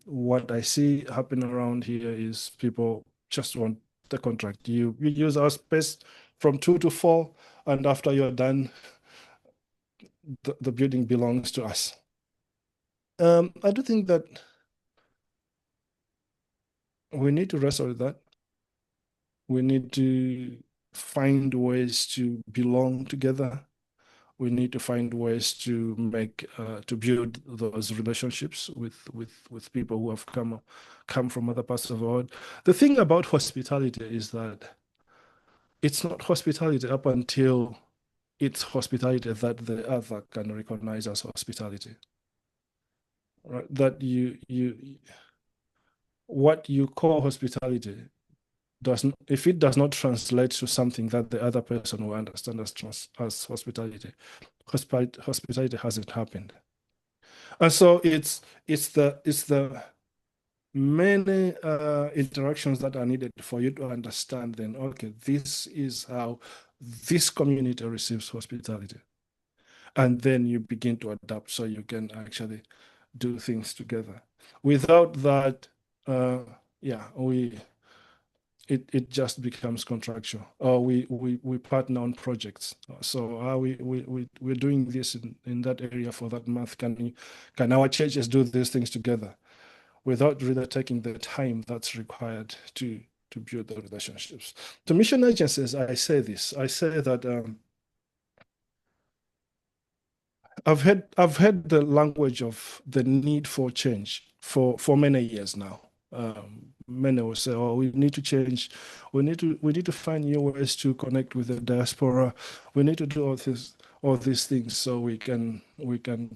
what I see happening around here is people just want the contract. You use our space from 2 to 4, and after you're done, the building belongs to us. I do think that we need to wrestle with that. We need to find ways to belong together. We need to find ways to build those relationships with people who have come from other parts of the world. The thing about hospitality is that it's not hospitality up until it's hospitality that the other can recognize as hospitality. Right? That what you call hospitality if it does not translate to something that the other person will understand as hospitality hasn't happened. And so it's the many interactions that are needed for you to understand then, okay, this is how this community receives hospitality. And then you begin to adapt so you can actually do things together. Without that, it just becomes contractual. Or we partner on projects. So we're doing this in that area for that month. Can our churches do these things together, without really taking the time that's required to build the relationships? To mission agencies, I say that I've heard the language of the need for change for many years now. Many will say, "Oh, we need to change. We need to find new ways to connect with the diaspora. We need to do all these things so we can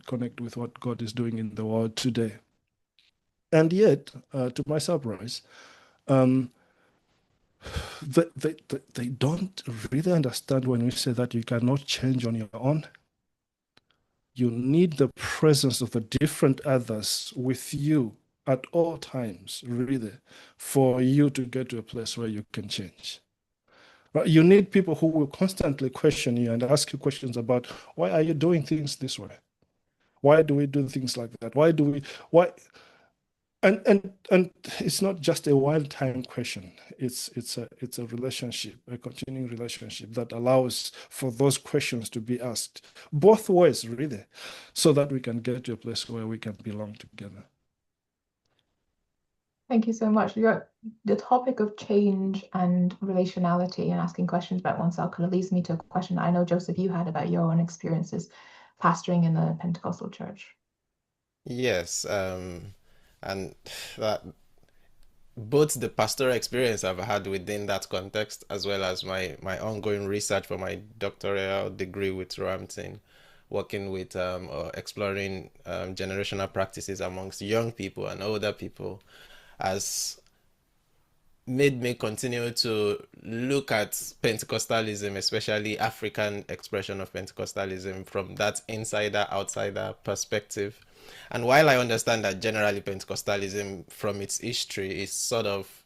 connect with what God is doing in the world today." And yet, to my surprise, they don't really understand when we say that you cannot change on your own. You need the presence of the different others with you at all times, really, for you to get to a place where you can change. Right? You need people who will constantly question you and ask you questions about why are you doing things this way? Why do we do things like that? Why? And it's not just a one-time question. It's a relationship, a continuing relationship that allows for those questions to be asked both ways, really, so that we can get to a place where we can belong together. Thank you so much. The topic of change and relationality and asking questions about oneself kind of leads me to a question I know, Joseph, you had about your own experiences pastoring in the Pentecostal church. Yes, and that both the pastoral experience I've had within that context, as well as my ongoing research for my doctoral degree with Ramtin, working with or exploring generational practices amongst young people and older people, has made me continue to look at Pentecostalism, especially African expression of Pentecostalism, from that insider-outsider perspective. And while I understand that generally Pentecostalism from its history is sort of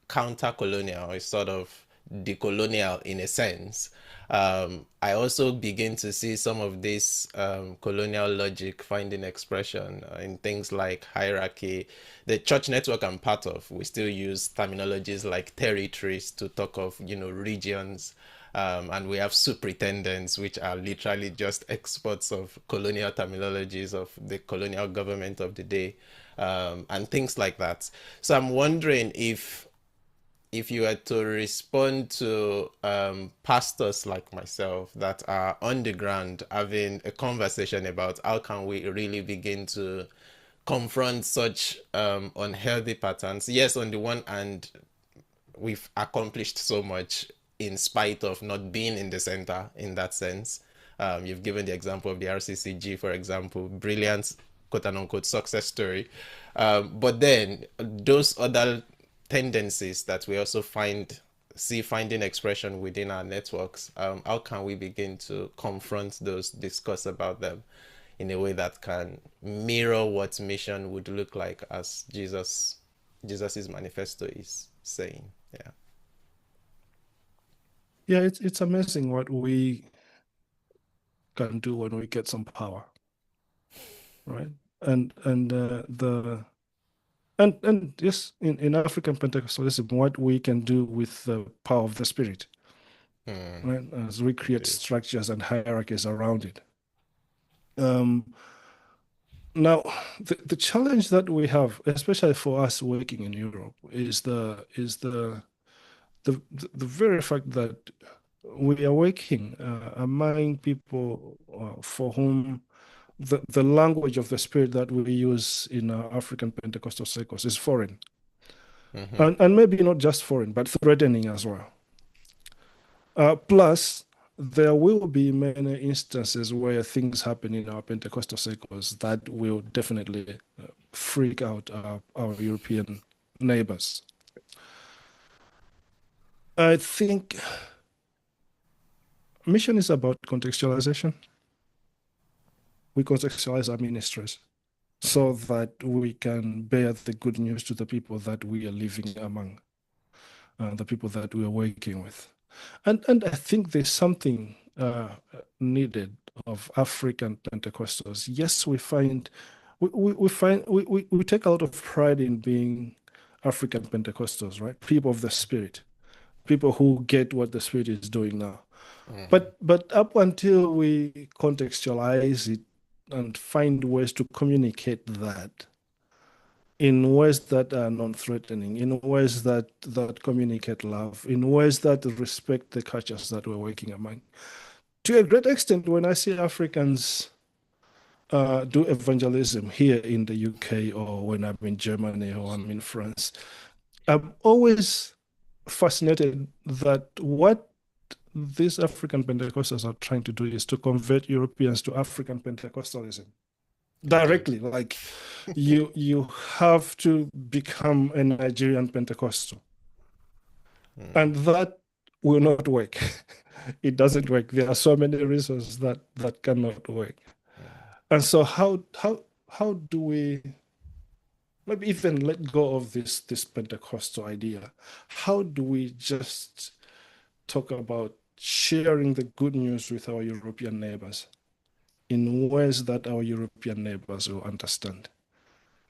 counter-colonial, is sort of decolonial in a sense, I also begin to see some of this colonial logic finding expression in things like hierarchy. The church network I'm part of, we still use terminologies like territories to talk of, regions. And we have superintendents, which are literally just exports of colonial terminologies of the colonial government of the day, and things like that. So I'm wondering if you were to respond to pastors like myself that are on the ground having a conversation about how can we really begin to confront such unhealthy patterns. Yes, on the one hand, we've accomplished so much in spite of not being in the center in that sense. You've given the example of the RCCG, for example, brilliant quote unquote success story. But then those other tendencies that we also finding expression within our networks, how can we begin to confront those, discuss about them in a way that can mirror what mission would look like as Jesus's manifesto is saying? Yeah. Yeah, it's amazing what we can do when we get some power, right? And yes, in African Pentecostalism, what we can do with the power of the Spirit, right? As we create structures and hierarchies around it. Now, the challenge that we have, especially for us working in Europe, is the very fact that we are working among people for whom the language of the Spirit that we use in our African Pentecostal circles is foreign. And maybe not just foreign, but threatening as well. Plus, there will be many instances where things happen in our Pentecostal circles that will definitely freak out our European neighbors. I think mission is about contextualization. We contextualize our ministries so that we can bear the good news to the people that we are living among, the people that we are working with. And I think there's something needed of African Pentecostals. Yes, we take a lot of pride in being African Pentecostals, right? People of the Spirit, people who get what the Spirit is doing now. But up until we contextualize it and find ways to communicate that in ways that are non-threatening, in ways that communicate love, in ways that respect the cultures that we're working among. To a great extent, when I see Africans do evangelism here in the UK, or when I'm in Germany or I'm in France, I'm always fascinated that what these African Pentecostals are trying to do is to convert Europeans to African Pentecostalism. Directly, like you have to become a Nigerian Pentecostal. And that will not work. It doesn't work. There are so many reasons that cannot work. And so how do we maybe even let go of this Pentecostal idea. How do we just talk about sharing the good news with our European neighbors in ways that our European neighbors will understand,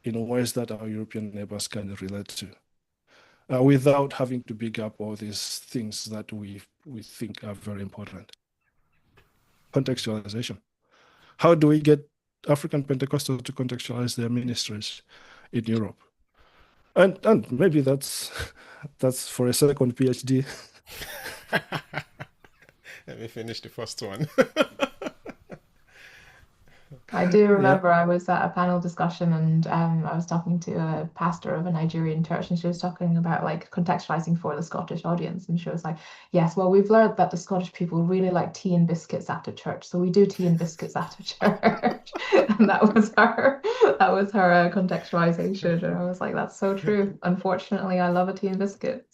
in ways that our European neighbors can relate to, without having to big up all these things that we think are very important? Contextualization. How do we get African Pentecostals to contextualize their ministries in Europe? And maybe that's for a second PhD. Let me finish the first one. I do remember I was at a panel discussion and I was talking to a pastor of a Nigerian church and she was talking about like contextualizing for the Scottish audience. And she was like, yes, well, we've learned that the Scottish people really like tea and biscuits after church. So we do tea and biscuits after church. And that was her contextualization. And I was like, that's so true. Unfortunately, I love a tea and biscuit.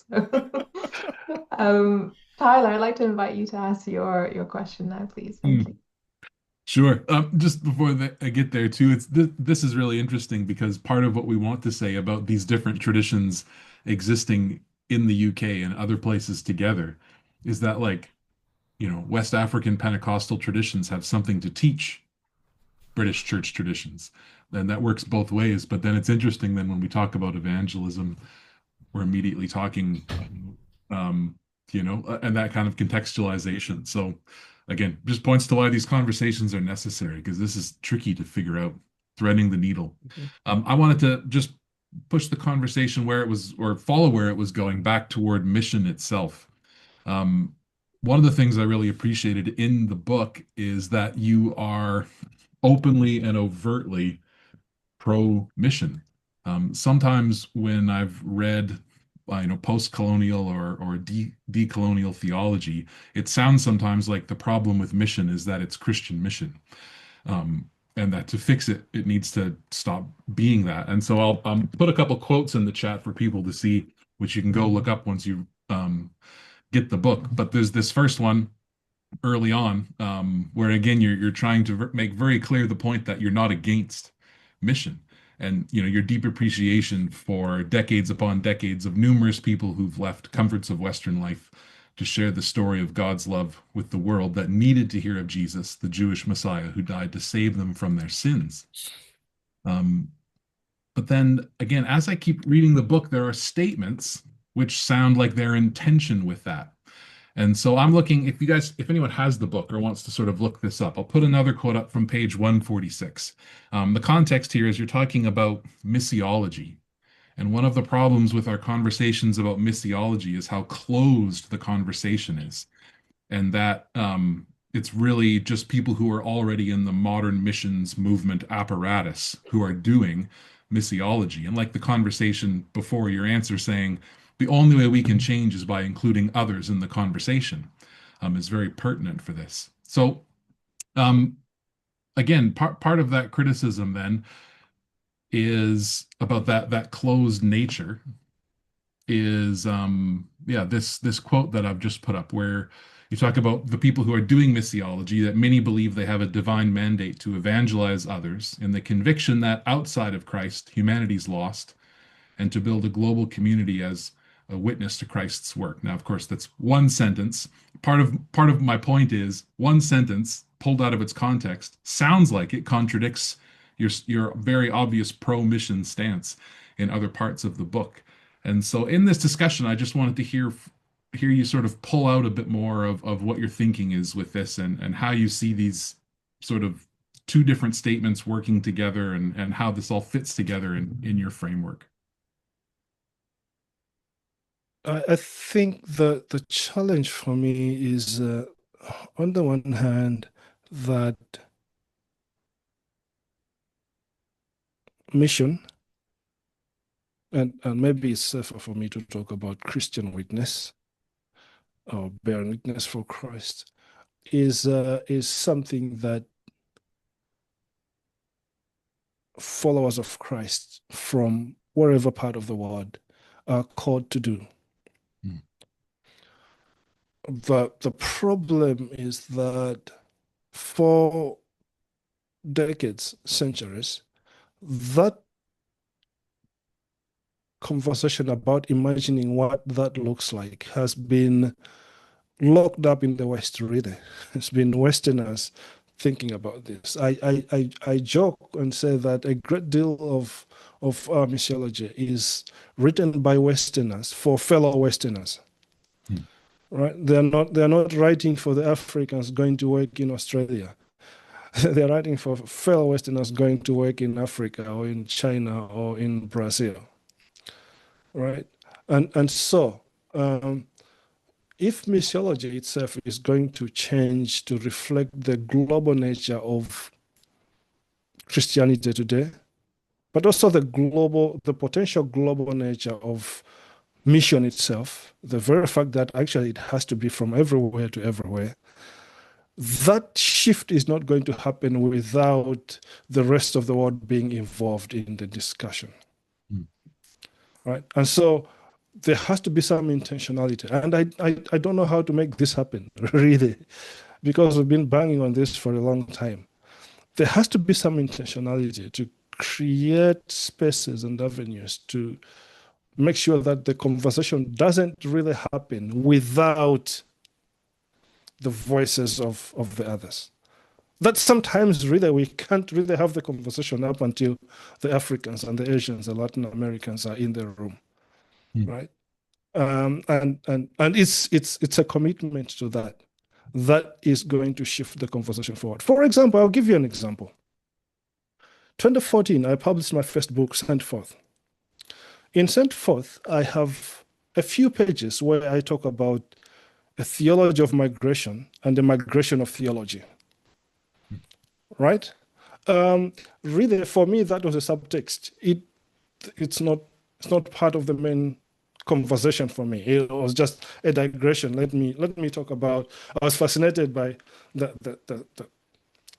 Tyler, I'd like to invite you to ask your question now, please. Thank you. Sure. Just before I get there too, this is really interesting because part of what we want to say about these different traditions existing in the UK and other places together is that, like, West African Pentecostal traditions have something to teach British church traditions, and that works both ways. But then it's interesting then when we talk about evangelism, we're immediately talking, and that kind of contextualization. So again, just points to why these conversations are necessary, because this is tricky to figure out, threading the needle. I wanted to just push the conversation where it was, or follow where it was going, back toward mission itself. One of the things I really appreciated in the book is that you are openly and overtly pro-mission. Sometimes when I've read post-colonial or decolonial theology, it sounds sometimes like the problem with mission is that it's Christian mission, and that to fix it, it needs to stop being that. And so I'll put a couple quotes in the chat for people to see, which you can go look up once you get the book. But there's this first one early on, where again you're trying to make very clear the point that you're not against mission, and your deep appreciation for decades upon decades of numerous people who've left comforts of Western life to share the story of God's love with the world that needed to hear of Jesus, the Jewish Messiah who died to save them from their sins. But then again, as I keep reading the book, there are statements which sound like they're in tension with that. And so I'm looking, if anyone has the book or wants to sort of look this up, I'll put another quote up from page 146. The context here is you're talking about missiology. And one of the problems with our conversations about missiology is how closed the conversation is. And that it's really just people who are already in the modern missions movement apparatus who are doing missiology. And like the conversation before, your answer saying, the only way we can change is by including others in the conversation, is very pertinent for this. So again, part of that criticism then is about that closed nature is this quote that I've just put up, where you talk about the people who are doing missiology, that many believe they have a divine mandate to evangelize others in the conviction that outside of Christ, humanity's lost, and to build a global community as a witness to Christ's work. Now, of course, that's one sentence. Part of my point is one sentence pulled out of its context sounds like it contradicts your very obvious pro-mission stance in other parts of the book. And so in this discussion, I just wanted to hear you sort of pull out a bit more of what your thinking is with this, and how you see these sort of two different statements working together, and how this all fits together in your framework. I think the challenge for me is, on the one hand, that mission, and maybe it's safer for me to talk about Christian witness or bearing witness for Christ, is something that followers of Christ from wherever part of the world are called to do. The problem is that for decades, centuries, that conversation about imagining what that looks like has been locked up in the West, really. It's been Westerners thinking about this. I joke and say that a great deal of missiology is written by Westerners for fellow Westerners. Right? They're not writing for the Africans going to work in Australia. They're writing for fellow Westerners going to work in Africa or in China or in Brazil. Right? And so if missiology itself is going to change to reflect the global nature of Christianity today, but also the potential global nature of mission itself, the very fact that actually it has to be from everywhere to everywhere, that shift is not going to happen without the rest of the world being involved in the discussion. Right? And so there has to be some intentionality. And I don't know how to make this happen, really, because we've been banging on this for a long time. There has to be some intentionality to create spaces and avenues to make sure that the conversation doesn't really happen without the voices of the others. That sometimes really we can't really have the conversation up until the Africans and the Asians, the Latin Americans are in the room, right? And it's a commitment to that is going to shift the conversation forward. For example, I'll give you an example. 2014, I published my first book, Sent Forth. In Sent Forth, I have a few pages where I talk about a theology of migration and the migration of theology, right? Really, for me, that was a subtext. It's not part of the main conversation for me. It was just a digression. Let me talk about. I was fascinated by the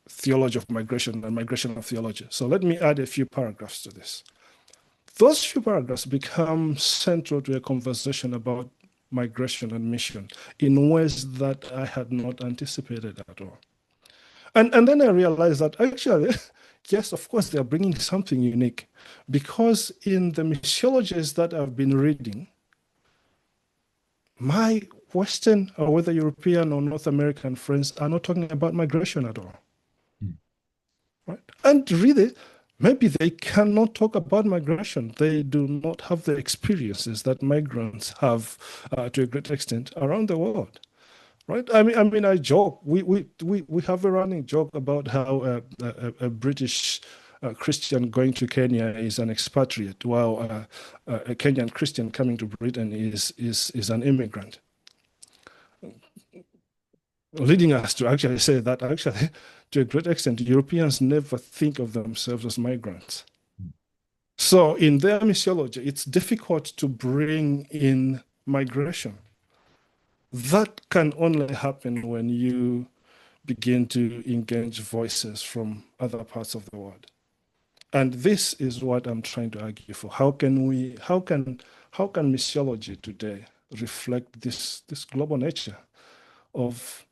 theology of migration and migration of theology. So let me add a few paragraphs to this. Those few paragraphs become central to a conversation about migration and mission in ways that I had not anticipated at all. And then I realized that actually, yes, of course, they're bringing something unique, because in the missiologies that I've been reading, my Western or whether European or North American friends are not talking about migration at all. Right? And really, maybe they cannot talk about migration. They do not have the experiences that migrants have to a great extent around the world. Right? I mean, I joke. We have a running joke about how a British Christian going to Kenya is an expatriate, while a Kenyan Christian coming to Britain is an immigrant. Leading us to actually say that actually, to a great extent, Europeans never think of themselves as migrants. So in their missiology, it's difficult to bring in migration. That can only happen when you begin to engage voices from other parts of the world. And this is what I'm trying to argue for. How can missiology today reflect this global nature of,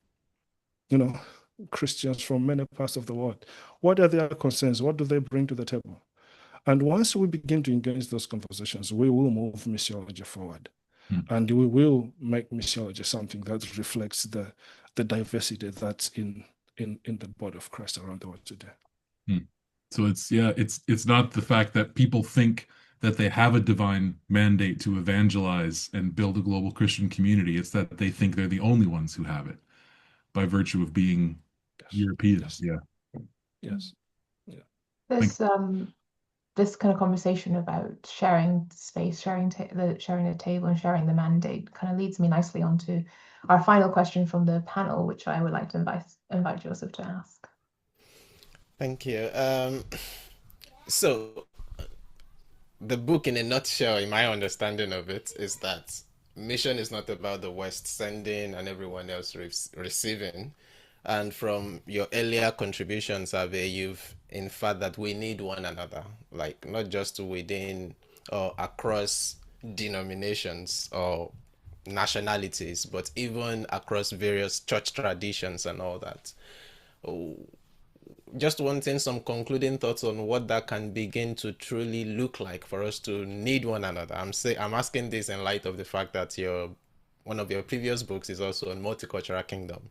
Christians from many parts of the world? What are their concerns? What do they bring to the table? And once we begin to engage those conversations, we will move missiology forward. And we will make missiology something that reflects the diversity that's in the body of Christ around the world today. So it's not the fact that people think that they have a divine mandate to evangelize and build a global Christian community. It's that they think they're the only ones who have it by virtue of being Europeans. Yes. This kind of conversation about sharing space, sharing the table, and sharing the mandate kind of leads me nicely onto our final question from the panel, which I would like to invite Joseph to ask. Thank you. So the book, in a nutshell, in my understanding of it, is that mission is not about the West sending and everyone else receiving. And from your earlier contributions, Harvey, you've inferred that we need one another, like not just within or across denominations or nationalities, but even across various church traditions and all that. just wanting some concluding thoughts on what that can begin to truly look like for us to need one another. I'm asking this in light of the fact that one of your previous books is also on multicultural kingdom,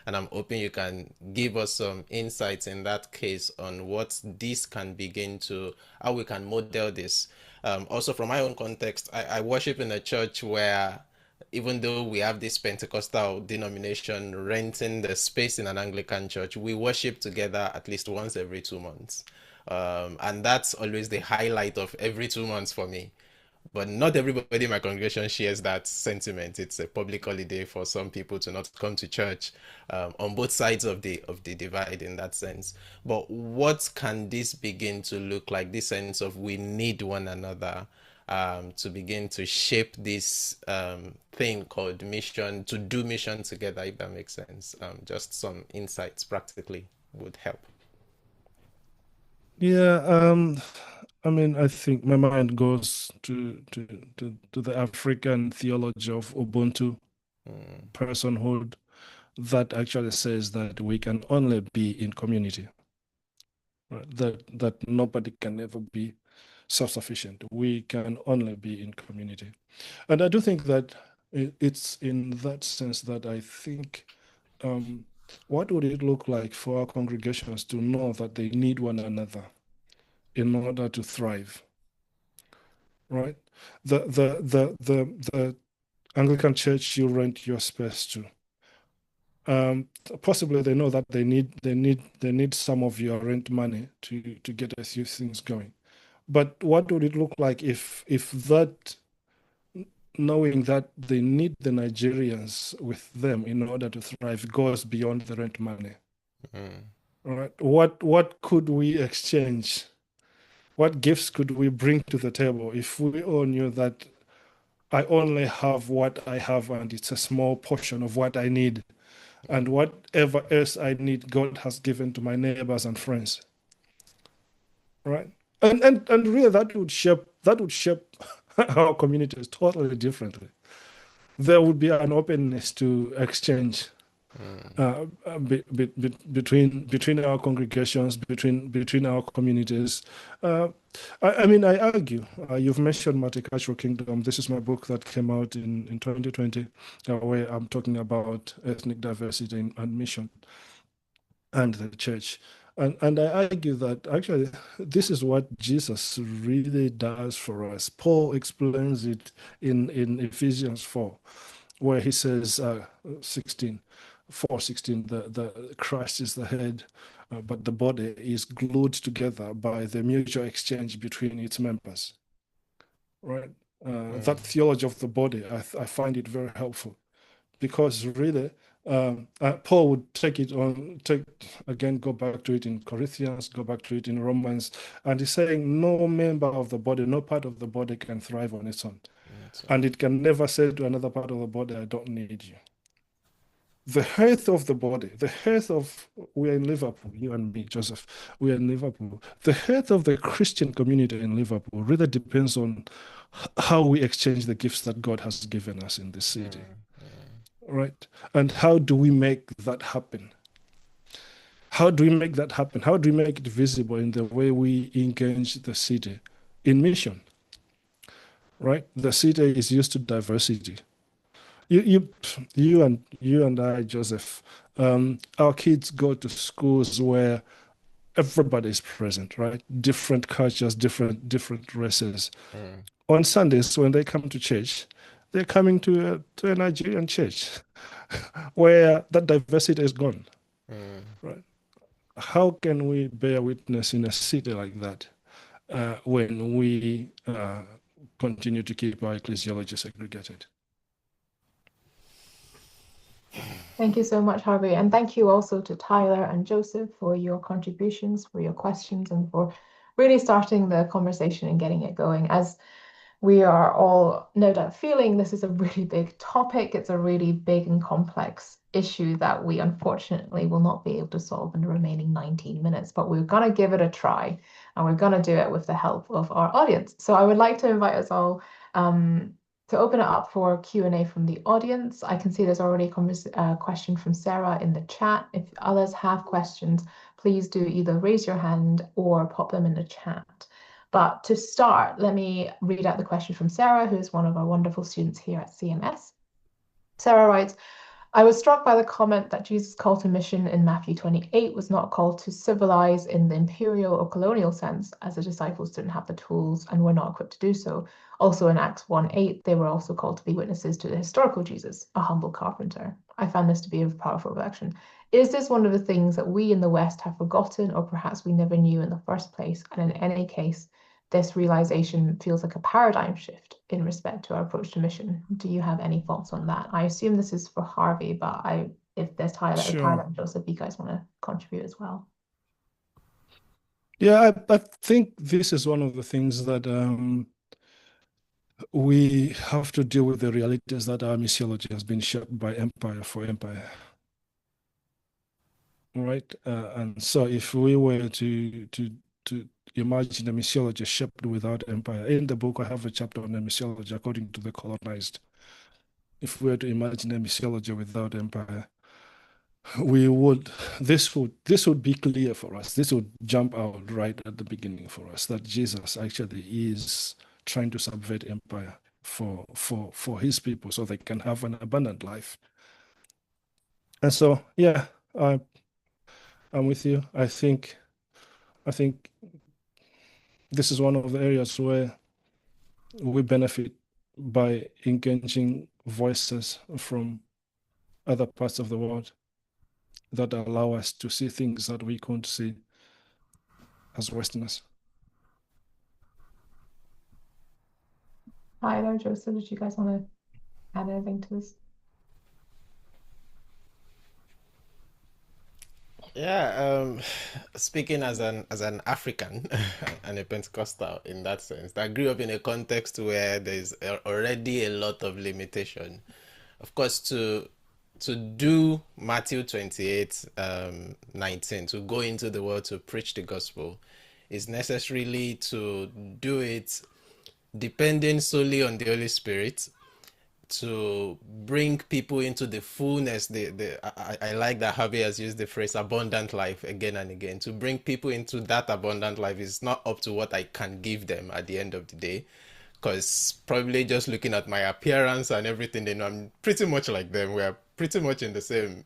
and I'm hoping you can give us some insights in that case on what this can begin to, how we can model this. Also, from my own context, I worship in a church where, even though we have this Pentecostal denomination renting the space in an Anglican church, we worship together at least once every 2 months. And that's always the highlight of every 2 months for me. But not everybody in my congregation shares that sentiment. It's a public holiday for some people to not come to church, on both sides of the divide in that sense. But what can this begin to look like? This sense of we need one another, to begin to shape this thing called mission, to do mission together, if that makes sense. Just some insights practically would help. Yeah, I mean, I think my mind goes to the African theology of Ubuntu, personhood, that actually says that we can only be in community, right? That nobody can ever be self-sufficient. We can only be in community. And I do think that it's in that sense that I think, what would it look like for our congregations to know that they need one another in order to thrive, right? The Anglican church you rent your space to, possibly they know that they need some of your rent money to get a few things going. But what would it look like if that, knowing that they need the Nigerians with them in order to thrive, goes beyond the rent money? All right. What could we exchange? What gifts could we bring to the table if we all knew that I only have what I have and it's a small portion of what I need, and whatever else I need, God has given to my neighbors and friends, right? And really that would shape our communities totally differently. There would be an openness to exchange between our congregations, between our communities. I mean, I argue, you've mentioned Multicultural Kingdom. This is my book that came out in 2020, where I'm talking about ethnic diversity and mission and the church. And I argue that actually this is what Jesus really does for us. Paul explains it in Ephesians 4, where he says, 16, 4:16, the Christ is the head, but the body is glued together by the mutual exchange between its members, right? That theology of the body, I find it very helpful, because really, Paul would go back to it in Corinthians, go back to it in Romans, and he's saying no member of the body, no part of the body can thrive on its own. And it can never say to another part of the body, I don't need you. The health of the body, we're in Liverpool, you and me, Joseph, we're in Liverpool. The health of the Christian community in Liverpool really depends on how we exchange the gifts that God has given us in this city, right? And how do we make that happen? How do we make that happen? How do we make it visible in the way we engage the city in mission, right? The city is used to diversity. You and I, Joseph, our kids go to schools where everybody is present, right? Different cultures, different races. On Sundays, when they come to church, they're coming to a Nigerian church where that diversity is gone, right? How can we bear witness in a city like that when we continue to keep our ecclesiology segregated? Thank you so much, Harvey. And thank you also to Tyler and Joseph for your contributions, for your questions, and for really starting the conversation and getting it going. As we are all no doubt feeling, this is a really big topic. It's a really big and complex issue that we unfortunately will not be able to solve in the remaining 19 minutes, but we're going to give it a try, and we're going to do it with the help of our audience. So I would like to invite us all to open it up for Q&A from the audience. I can see there's already a question from Sarah in the chat. If others have questions, please do either raise your hand or pop them in the chat. But to start, let me read out the question from Sarah, who is one of our wonderful students here at CMS. Sarah writes, I was struck by the comment that Jesus' call to mission in Matthew 28 was not a call to civilize in the imperial or colonial sense, as the disciples didn't have the tools and were not equipped to do so. Also in Acts 1:8, they were also called to be witnesses to the historical Jesus, a humble carpenter. I found this to be a powerful reflection. Is this one of the things that we in the West have forgotten, or perhaps we never knew in the first place? And in any case, this realization feels like a paradigm shift in respect to our approach to mission. Do you have any thoughts on that? I assume this is for Harvey, but if there's Tyler and Joseph, you guys want to contribute as well? Yeah, I think this is one of the things that we have to deal with, the realities that our missiology has been shaped by empire for empire. Right? And so if we were to imagine a missiology shaped without empire, in the book I have a chapter on the missiology according to the colonized. If we were to imagine a missiology without empire, this would be clear for us. This would jump out right at the beginning for us, that Jesus actually is trying to subvert empire for his people so they can have an abundant life. And so, yeah, I'm with you. I think this is one of the areas where we benefit by engaging voices from other parts of the world that allow us to see things that we couldn't see as Westerners. Tyler, Joseph, did you guys want to add anything to this? Yeah, speaking as an African and a Pentecostal in that sense, I grew up in a context where there's already a lot of limitation. Of course, to do Matthew 28, 19, to go into the world to preach the gospel, is necessarily to do it depending solely on the Holy Spirit, to bring people into the fullness. I like that Harvey has used the phrase abundant life again and again. To bring people into that abundant life is not up to what I can give them at the end of the day, because probably just looking at my appearance and everything, they know I'm pretty much like them. We're pretty much in the same,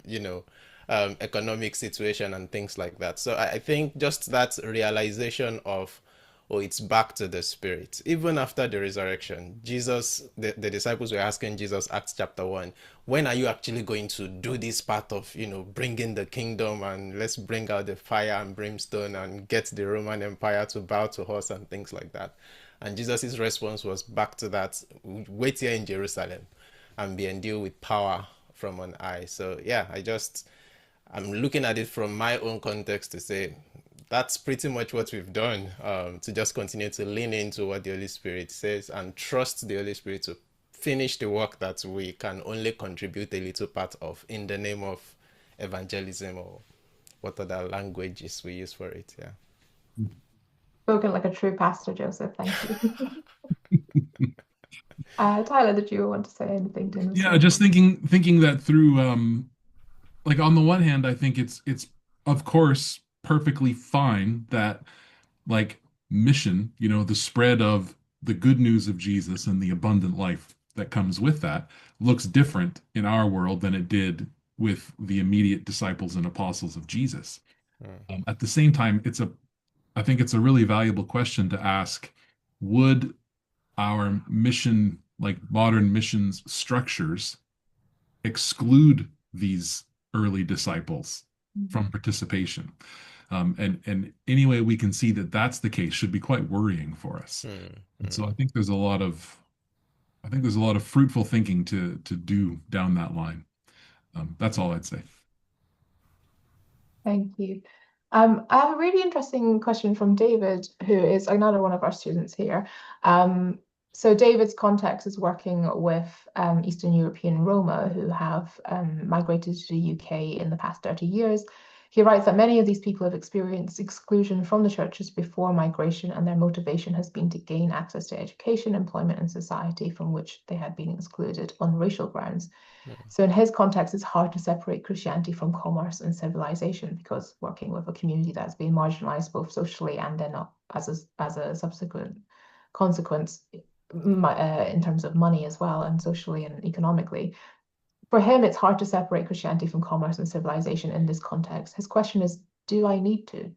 economic situation and things like that. So I think just that realization of, oh, it's back to the Spirit. Even after the resurrection, Jesus, the disciples were asking Jesus, Acts chapter 1, when are you actually going to do this part of, bringing the kingdom, and let's bring out the fire and brimstone and get the Roman Empire to bow to us and things like that. And Jesus' response was back to that, wait here in Jerusalem and be endued with power from on high. So yeah, I'm looking at it from my own context to say, that's pretty much what we've done, to just continue to lean into what the Holy Spirit says and trust the Holy Spirit to finish the work that we can only contribute a little part of in the name of evangelism, or what other languages we use for it. Yeah. Spoken like a true pastor, Joseph. Thank you. Tyler, did you want to say anything to this? Yeah, just thinking that through, like on the one hand, I think it's of course perfectly fine that, like, mission, the spread of the good news of Jesus and the abundant life that comes with that looks different in our world than it did with the immediate disciples and apostles of Jesus. At the same time, I think it's a really valuable question to ask: would our mission, like modern missions structures, exclude these early disciples from participation? And any way we can see that that's the case should be quite worrying for us. And so I think there's a lot of fruitful thinking to do down that line. That's all I'd say. Thank you. I have a really interesting question from David, who is another one of our students here. So David's context is working with Eastern European Roma who have migrated to the UK in the past 30 years. He writes that many of these people have experienced exclusion from the churches before migration, and their motivation has been to gain access to education, employment, and society from which they had been excluded on racial grounds. So in his context, it's hard to separate Christianity from commerce and civilization, because working with a community that's been marginalized both socially and then as a subsequent consequence in terms of money as well, and socially and economically. For him, it's hard to separate Christianity from commerce and civilization in this context. His question is, do I need to?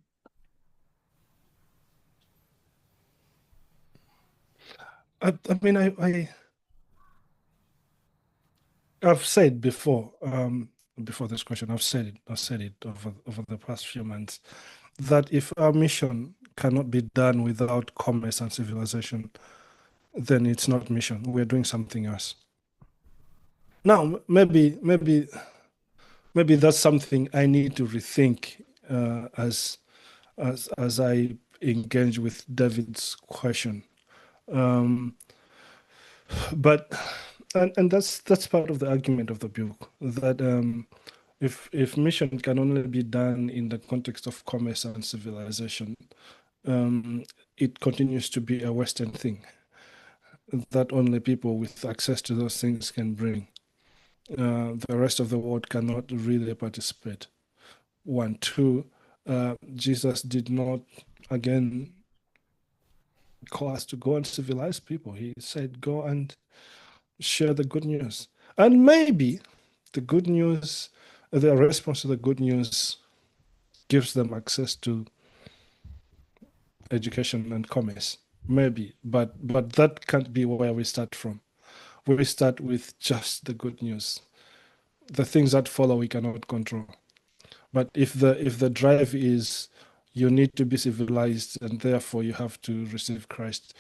I mean, I've said before this question, I've said it over the past few months, that if our mission cannot be done without commerce and civilization, then it's not mission. We're doing something else. Now, maybe that's something I need to rethink as I engage with David's question. But that's part of the argument of the book, that if mission can only be done in the context of commerce and civilization, it continues to be a Western thing that only people with access to those things can bring. The rest of the world cannot really participate. 1, 2, Jesus did not, again, call us to go and civilize people. He said, go and share the good news. And maybe the good news, the response to the good news gives them access to education and commerce. Maybe, but that can't be where we start from. We start with just the good news. The things that follow we cannot control. But if the drive is you need to be civilized and therefore you have to receive Christ,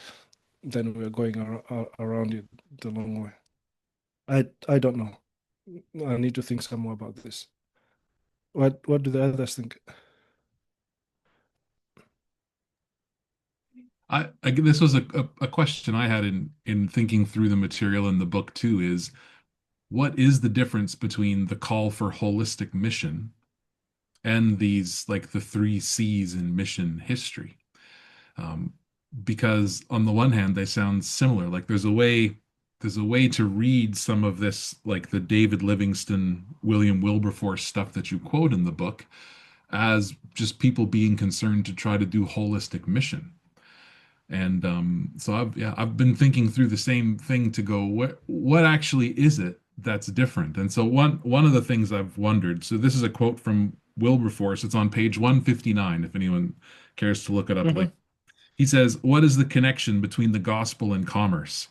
then we're going around it the long way. I don't know. I need to think some more about this. What do the others think? This was a question I had in thinking through the material in the book too, is what is the difference between the call for holistic mission and these, like, the 3 C's in mission history? Because on the one hand, they sound similar. Like there's a way to read some of this, like the David Livingston, William Wilberforce stuff that you quote in the book, as just people being concerned to try to do holistic mission. And so I've been thinking through the same thing to go, what actually is it that's different? And so one of the things I've wondered, so this is a quote from Wilberforce. It's on page 159, if anyone cares to look it up. Like, he says, "What is the connection between the gospel and commerce?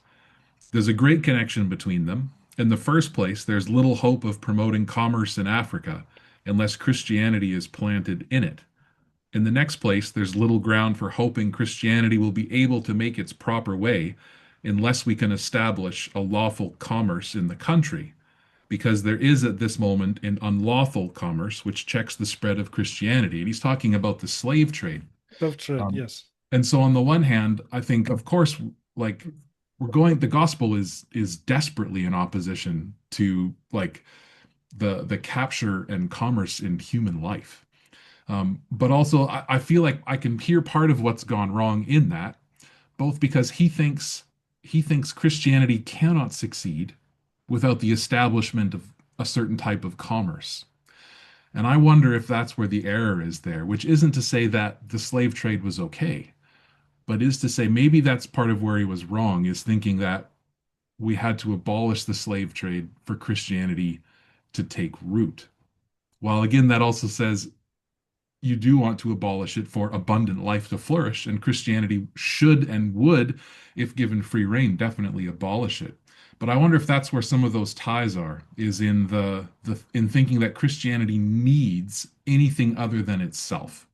There's a great connection between them. In the first place, there's little hope of promoting commerce in Africa unless Christianity is planted in it. In the next place, there's little ground for hoping Christianity will be able to make its proper way unless we can establish a lawful commerce in the country, because there is at this moment an unlawful commerce which checks the spread of Christianity." And he's talking about the slave trade. Slave trade, yes. And so on the one hand, I think, of course, like the gospel is desperately in opposition to like the capture and commerce in human life. But also, I feel like I can hear part of what's gone wrong in that, both because he thinks Christianity cannot succeed without the establishment of a certain type of commerce. And I wonder if that's where the error is there, which isn't to say that the slave trade was okay, but is to say maybe that's part of where he was wrong, is thinking that we had to abolish the slave trade for Christianity to take root. While again, that also says you do want to abolish it for abundant life to flourish, and Christianity should and would, if given free rein, definitely abolish it. But I wonder if that's where some of those ties are, is in in thinking that Christianity needs anything other than itself.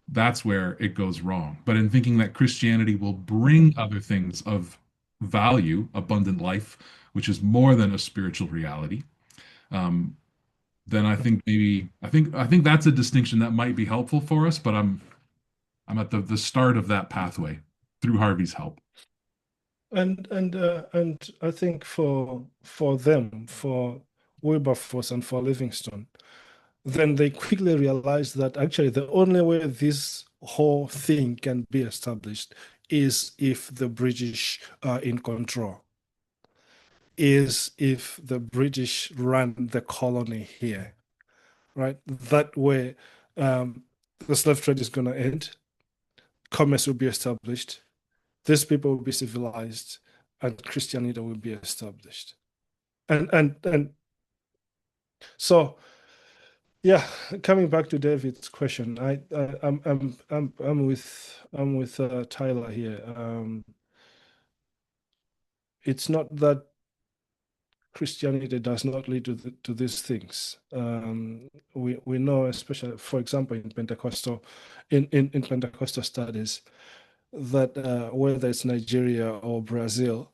That's where it goes wrong. But in thinking that Christianity will bring other things of value, abundant life, which is more than a spiritual reality, then I think that's a distinction that might be helpful for us. But I'm at the start of that pathway through Harvey's help. And I think for them, for Wilberforce and for Livingstone, then they quickly realized that actually the only way this whole thing can be established is if the British are in control, is if the British run the colony here, right? That way, the slave trade is going to end, commerce will be established, these people will be civilized, and Christianity will be established. And so, yeah, coming back to David's question, I'm with Tyler here. It's not that Christianity does not lead to these things. We know, especially, for example, in Pentecostal studies, that whether it's Nigeria or Brazil,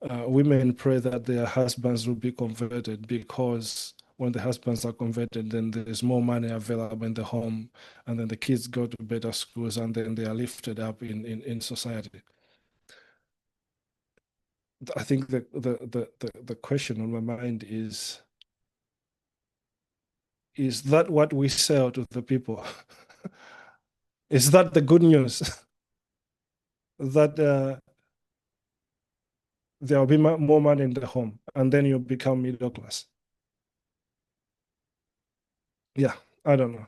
women pray that their husbands will be converted, because when the husbands are converted, then there's more money available in the home, and then the kids go to better schools, and then they are lifted up in society. I think the question on my mind is that what we sell to the people? Is that the good news? That there will be more money in the home, and then you become middle class? Yeah, I don't know.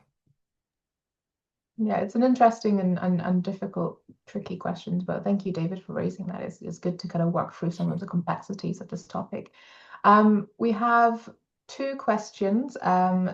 Yeah, it's an interesting and difficult, tricky question, but thank you, David, for raising that. It's good to kind of work through some of the complexities of this topic. We have two questions,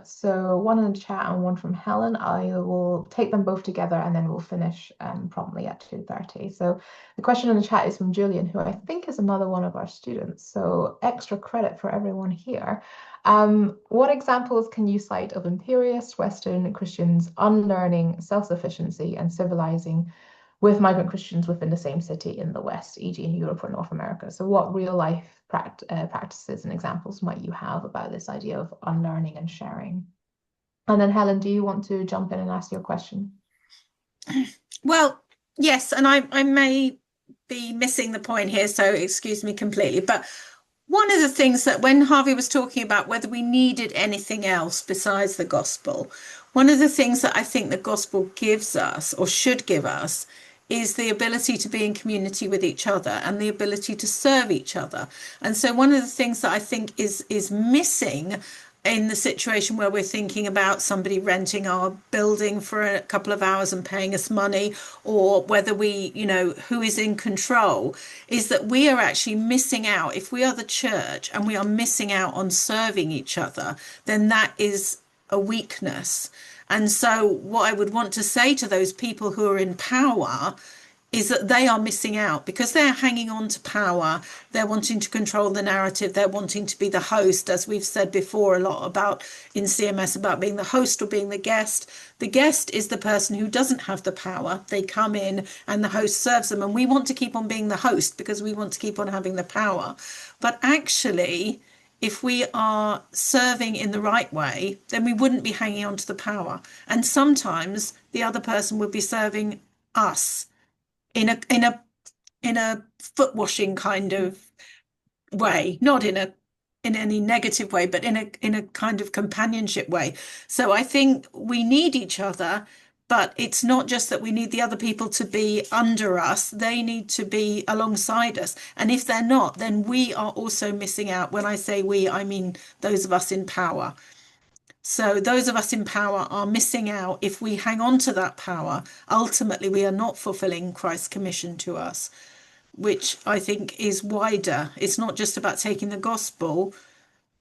so one in the chat and one from Helen. I will take them both together and then we'll finish promptly at 2:30. So the question in the chat is from Julian, who I think is another one of our students. So extra credit for everyone here. What examples can you cite of imperialist Western Christians unlearning self-sufficiency and civilizing with migrant Christians within the same city in the West, e.g. in Europe or North America? So what real-life practices and examples might you have about this idea of unlearning and sharing? And then Helen, do you want to jump in and ask your question? Well, yes, and I may be missing the point here, so excuse me completely, but one of the things that when Harvey was talking about whether we needed anything else besides the gospel, one of the things that I think the gospel gives us or should give us is the ability to be in community with each other and the ability to serve each other. And so one of the things that I think is missing in the situation where we're thinking about somebody renting our building for a couple of hours and paying us money, or whether we, who is in control, is that we are actually missing out. If we are the church and we are missing out on serving each other, then that is a weakness. And so what I would want to say to those people who are in power is that they are missing out because they're hanging on to power. They're wanting to control the narrative. They're wanting to be the host, as we've said before a lot about in CMS, about being the host or being the guest. The guest is the person who doesn't have the power. They come in and the host serves them. And we want to keep on being the host because we want to keep on having the power. But actually, if we are serving in the right way, then we wouldn't be hanging on to the power. And sometimes the other person would be serving us in a foot washing kind of way, not in any negative way, but in a kind of companionship way. So I think we need each other, but it's not just that we need the other people to be under us, they need to be alongside us. And if they're not, then we are also missing out. When I say we, I mean those of us in power. So those of us in power are missing out. If we hang on to that power, ultimately we are not fulfilling Christ's commission to us, which I think is wider. It's not just about taking the gospel,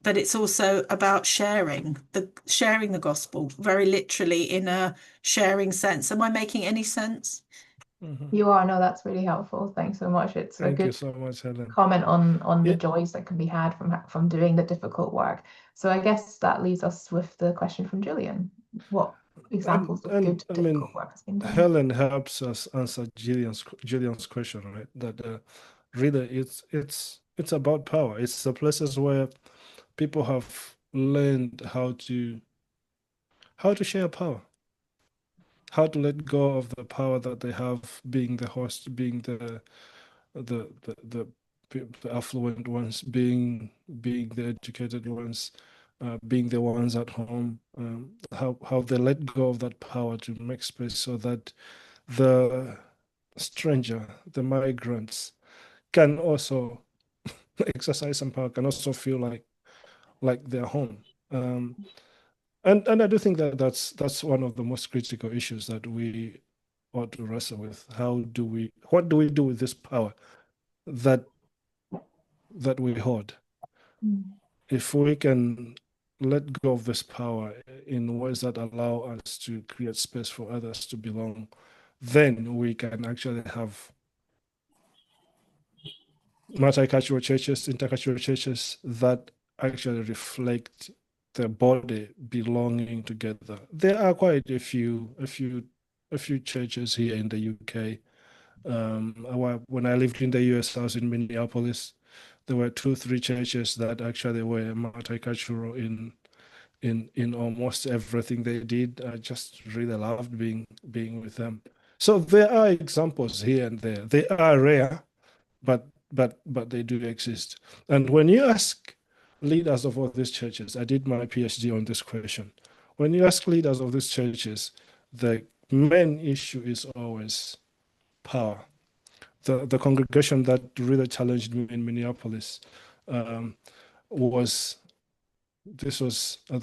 but it's also about sharing the gospel, very literally in a sharing sense. Am I making any sense? Mm-hmm. You are. No, that's really helpful. Thanks so much. It's a good so much, Helen. Comment on the joys that can be had from doing the difficult work. So I guess that leaves us with the question from Julian. What examples of good difficult work has been done? Helen helps us answer Julian's question, right? That really it's about power. It's the places where people have learned how to share power, how to let go of the power that they have, being the host, being the affluent ones, being the educated ones, being the ones at home, how they let go of that power to make space so that the stranger, the migrants, can also exercise some power, can also feel like they're home. And I do think that that's one of the most critical issues that we ought to wrestle with. What do we do with this power that we hold? If we can let go of this power in ways that allow us to create space for others to belong, then we can actually have multicultural churches, intercultural churches that actually reflect the body belonging together. There are quite a few churches here in the UK. When I lived in the US, I was in Minneapolis. There were 2-3 churches that actually were multicultural in almost everything they did. I just really loved being with them. So there are examples here and there. They are rare, but they do exist. And when you ask leaders of all these churches, I did my PhD on this question. When you ask leaders of these churches, the main issue is always power. The congregation that really challenged me in Minneapolis they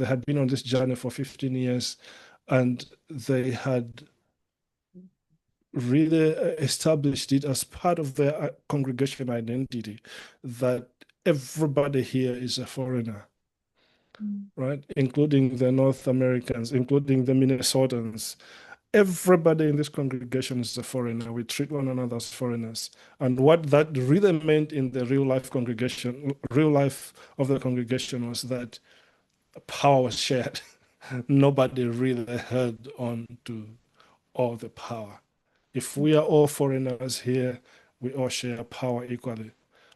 had been on this journey for 15 years, and they had really established it as part of their congregation identity that everybody here is a foreigner, right? Including the North Americans, including the Minnesotans. Everybody in this congregation is a foreigner. We treat one another as foreigners. And what that really meant in the real life of the congregation was that power was shared. Nobody really held on to all the power. If we are all foreigners here, we all share power equally,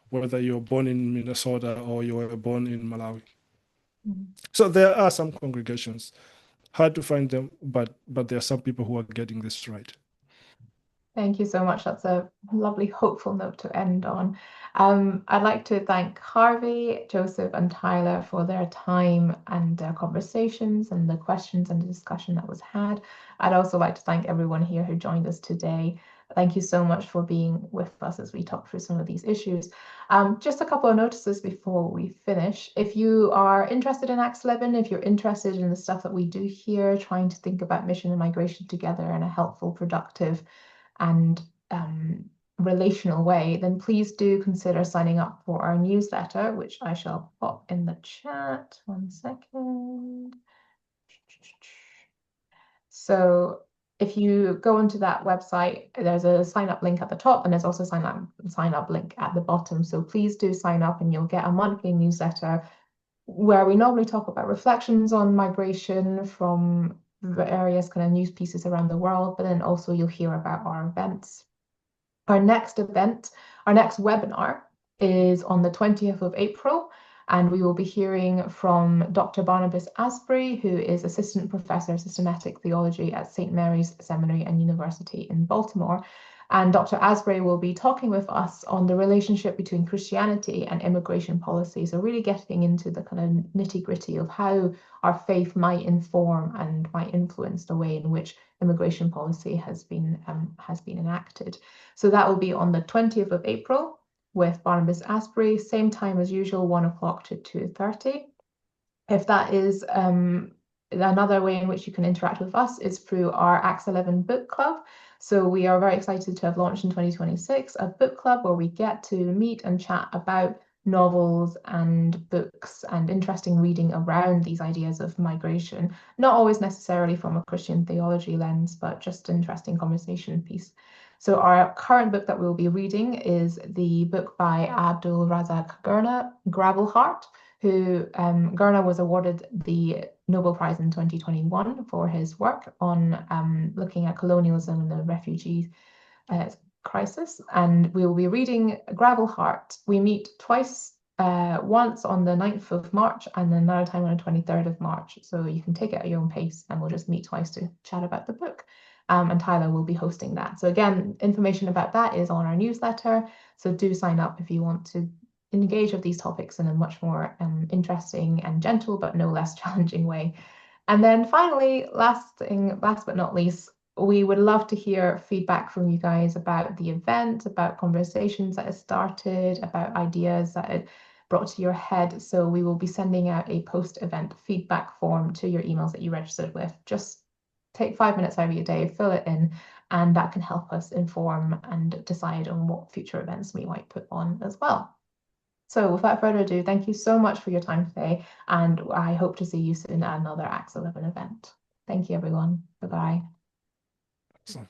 whether you're born in Minnesota or you were born in Malawi. So there are some congregations, hard to find them, but there are some people who are getting this right. Thank you so much. That's a lovely, hopeful note to end on. I'd like to thank Harvey, Joseph, and Tyler for their time and their conversations and the questions and the discussion that was had. I'd also like to thank everyone here who joined us today. Thank you so much for being with us as we talk through some of these issues. Just a couple of notices before we finish. If you are interested in Acts 11, if you're interested in the stuff that we do here, trying to think about mission and migration together in a helpful, productive, and relational way, then please do consider signing up for our newsletter, which I shall pop in the chat. 1 second. So if you go onto that website, there's a sign up link at the top, and there's also a sign up link at the bottom. So please do sign up, and you'll get a monthly newsletter where we normally talk about reflections on migration from various kind of news pieces around the world, but then also you'll hear about our events. Our next webinar is on the 20th of April, and we will be hearing from Dr. Barnabas Asbury, who is Assistant Professor of Systematic Theology at St. Mary's Seminary and University in Baltimore. And Dr. Asbury will be talking with us on the relationship between Christianity and immigration policy. So really getting into the kind of nitty-gritty of how our faith might inform and might influence the way in which immigration policy has been enacted. So that will be on the 20th of April with Barnabas Asbury, same time as usual, 1 o'clock to 2:30. If that is another way in which you can interact with us is through our Acts 11 book club. So we are very excited to have launched in 2026 a book club where we get to meet and chat about novels and books and interesting reading around these ideas of migration, not always necessarily from a Christian theology lens, but just interesting conversation piece. So our current book that we'll be reading is the book by Abdul Razak Gurna, Gravelheart, who Gurna was awarded the Nobel Prize in 2021 for his work on looking at colonialism and the refugee crisis. And we will be reading Gravelheart. We meet twice, once on the 9th of March and then another time on the 23rd of March. So you can take it at your own pace, and we'll just meet twice to chat about the book. And Tyler will be hosting that. So again, information about that is on our newsletter. So do sign up if you want to engage with these topics in a much more interesting and gentle, but no less challenging way. And then finally, last but not least, we would love to hear feedback from you guys about the event, about conversations that have started, about ideas that it brought to your head. So we will be sending out a post-event feedback form to your emails that you registered with. Just take 5 minutes out of your day, fill it in, and that can help us inform and decide on what future events we might put on as well. So without further ado, thank you so much for your time today, and I hope to see you soon at another Acts 11 event. Thank you, everyone. Bye-bye. Awesome.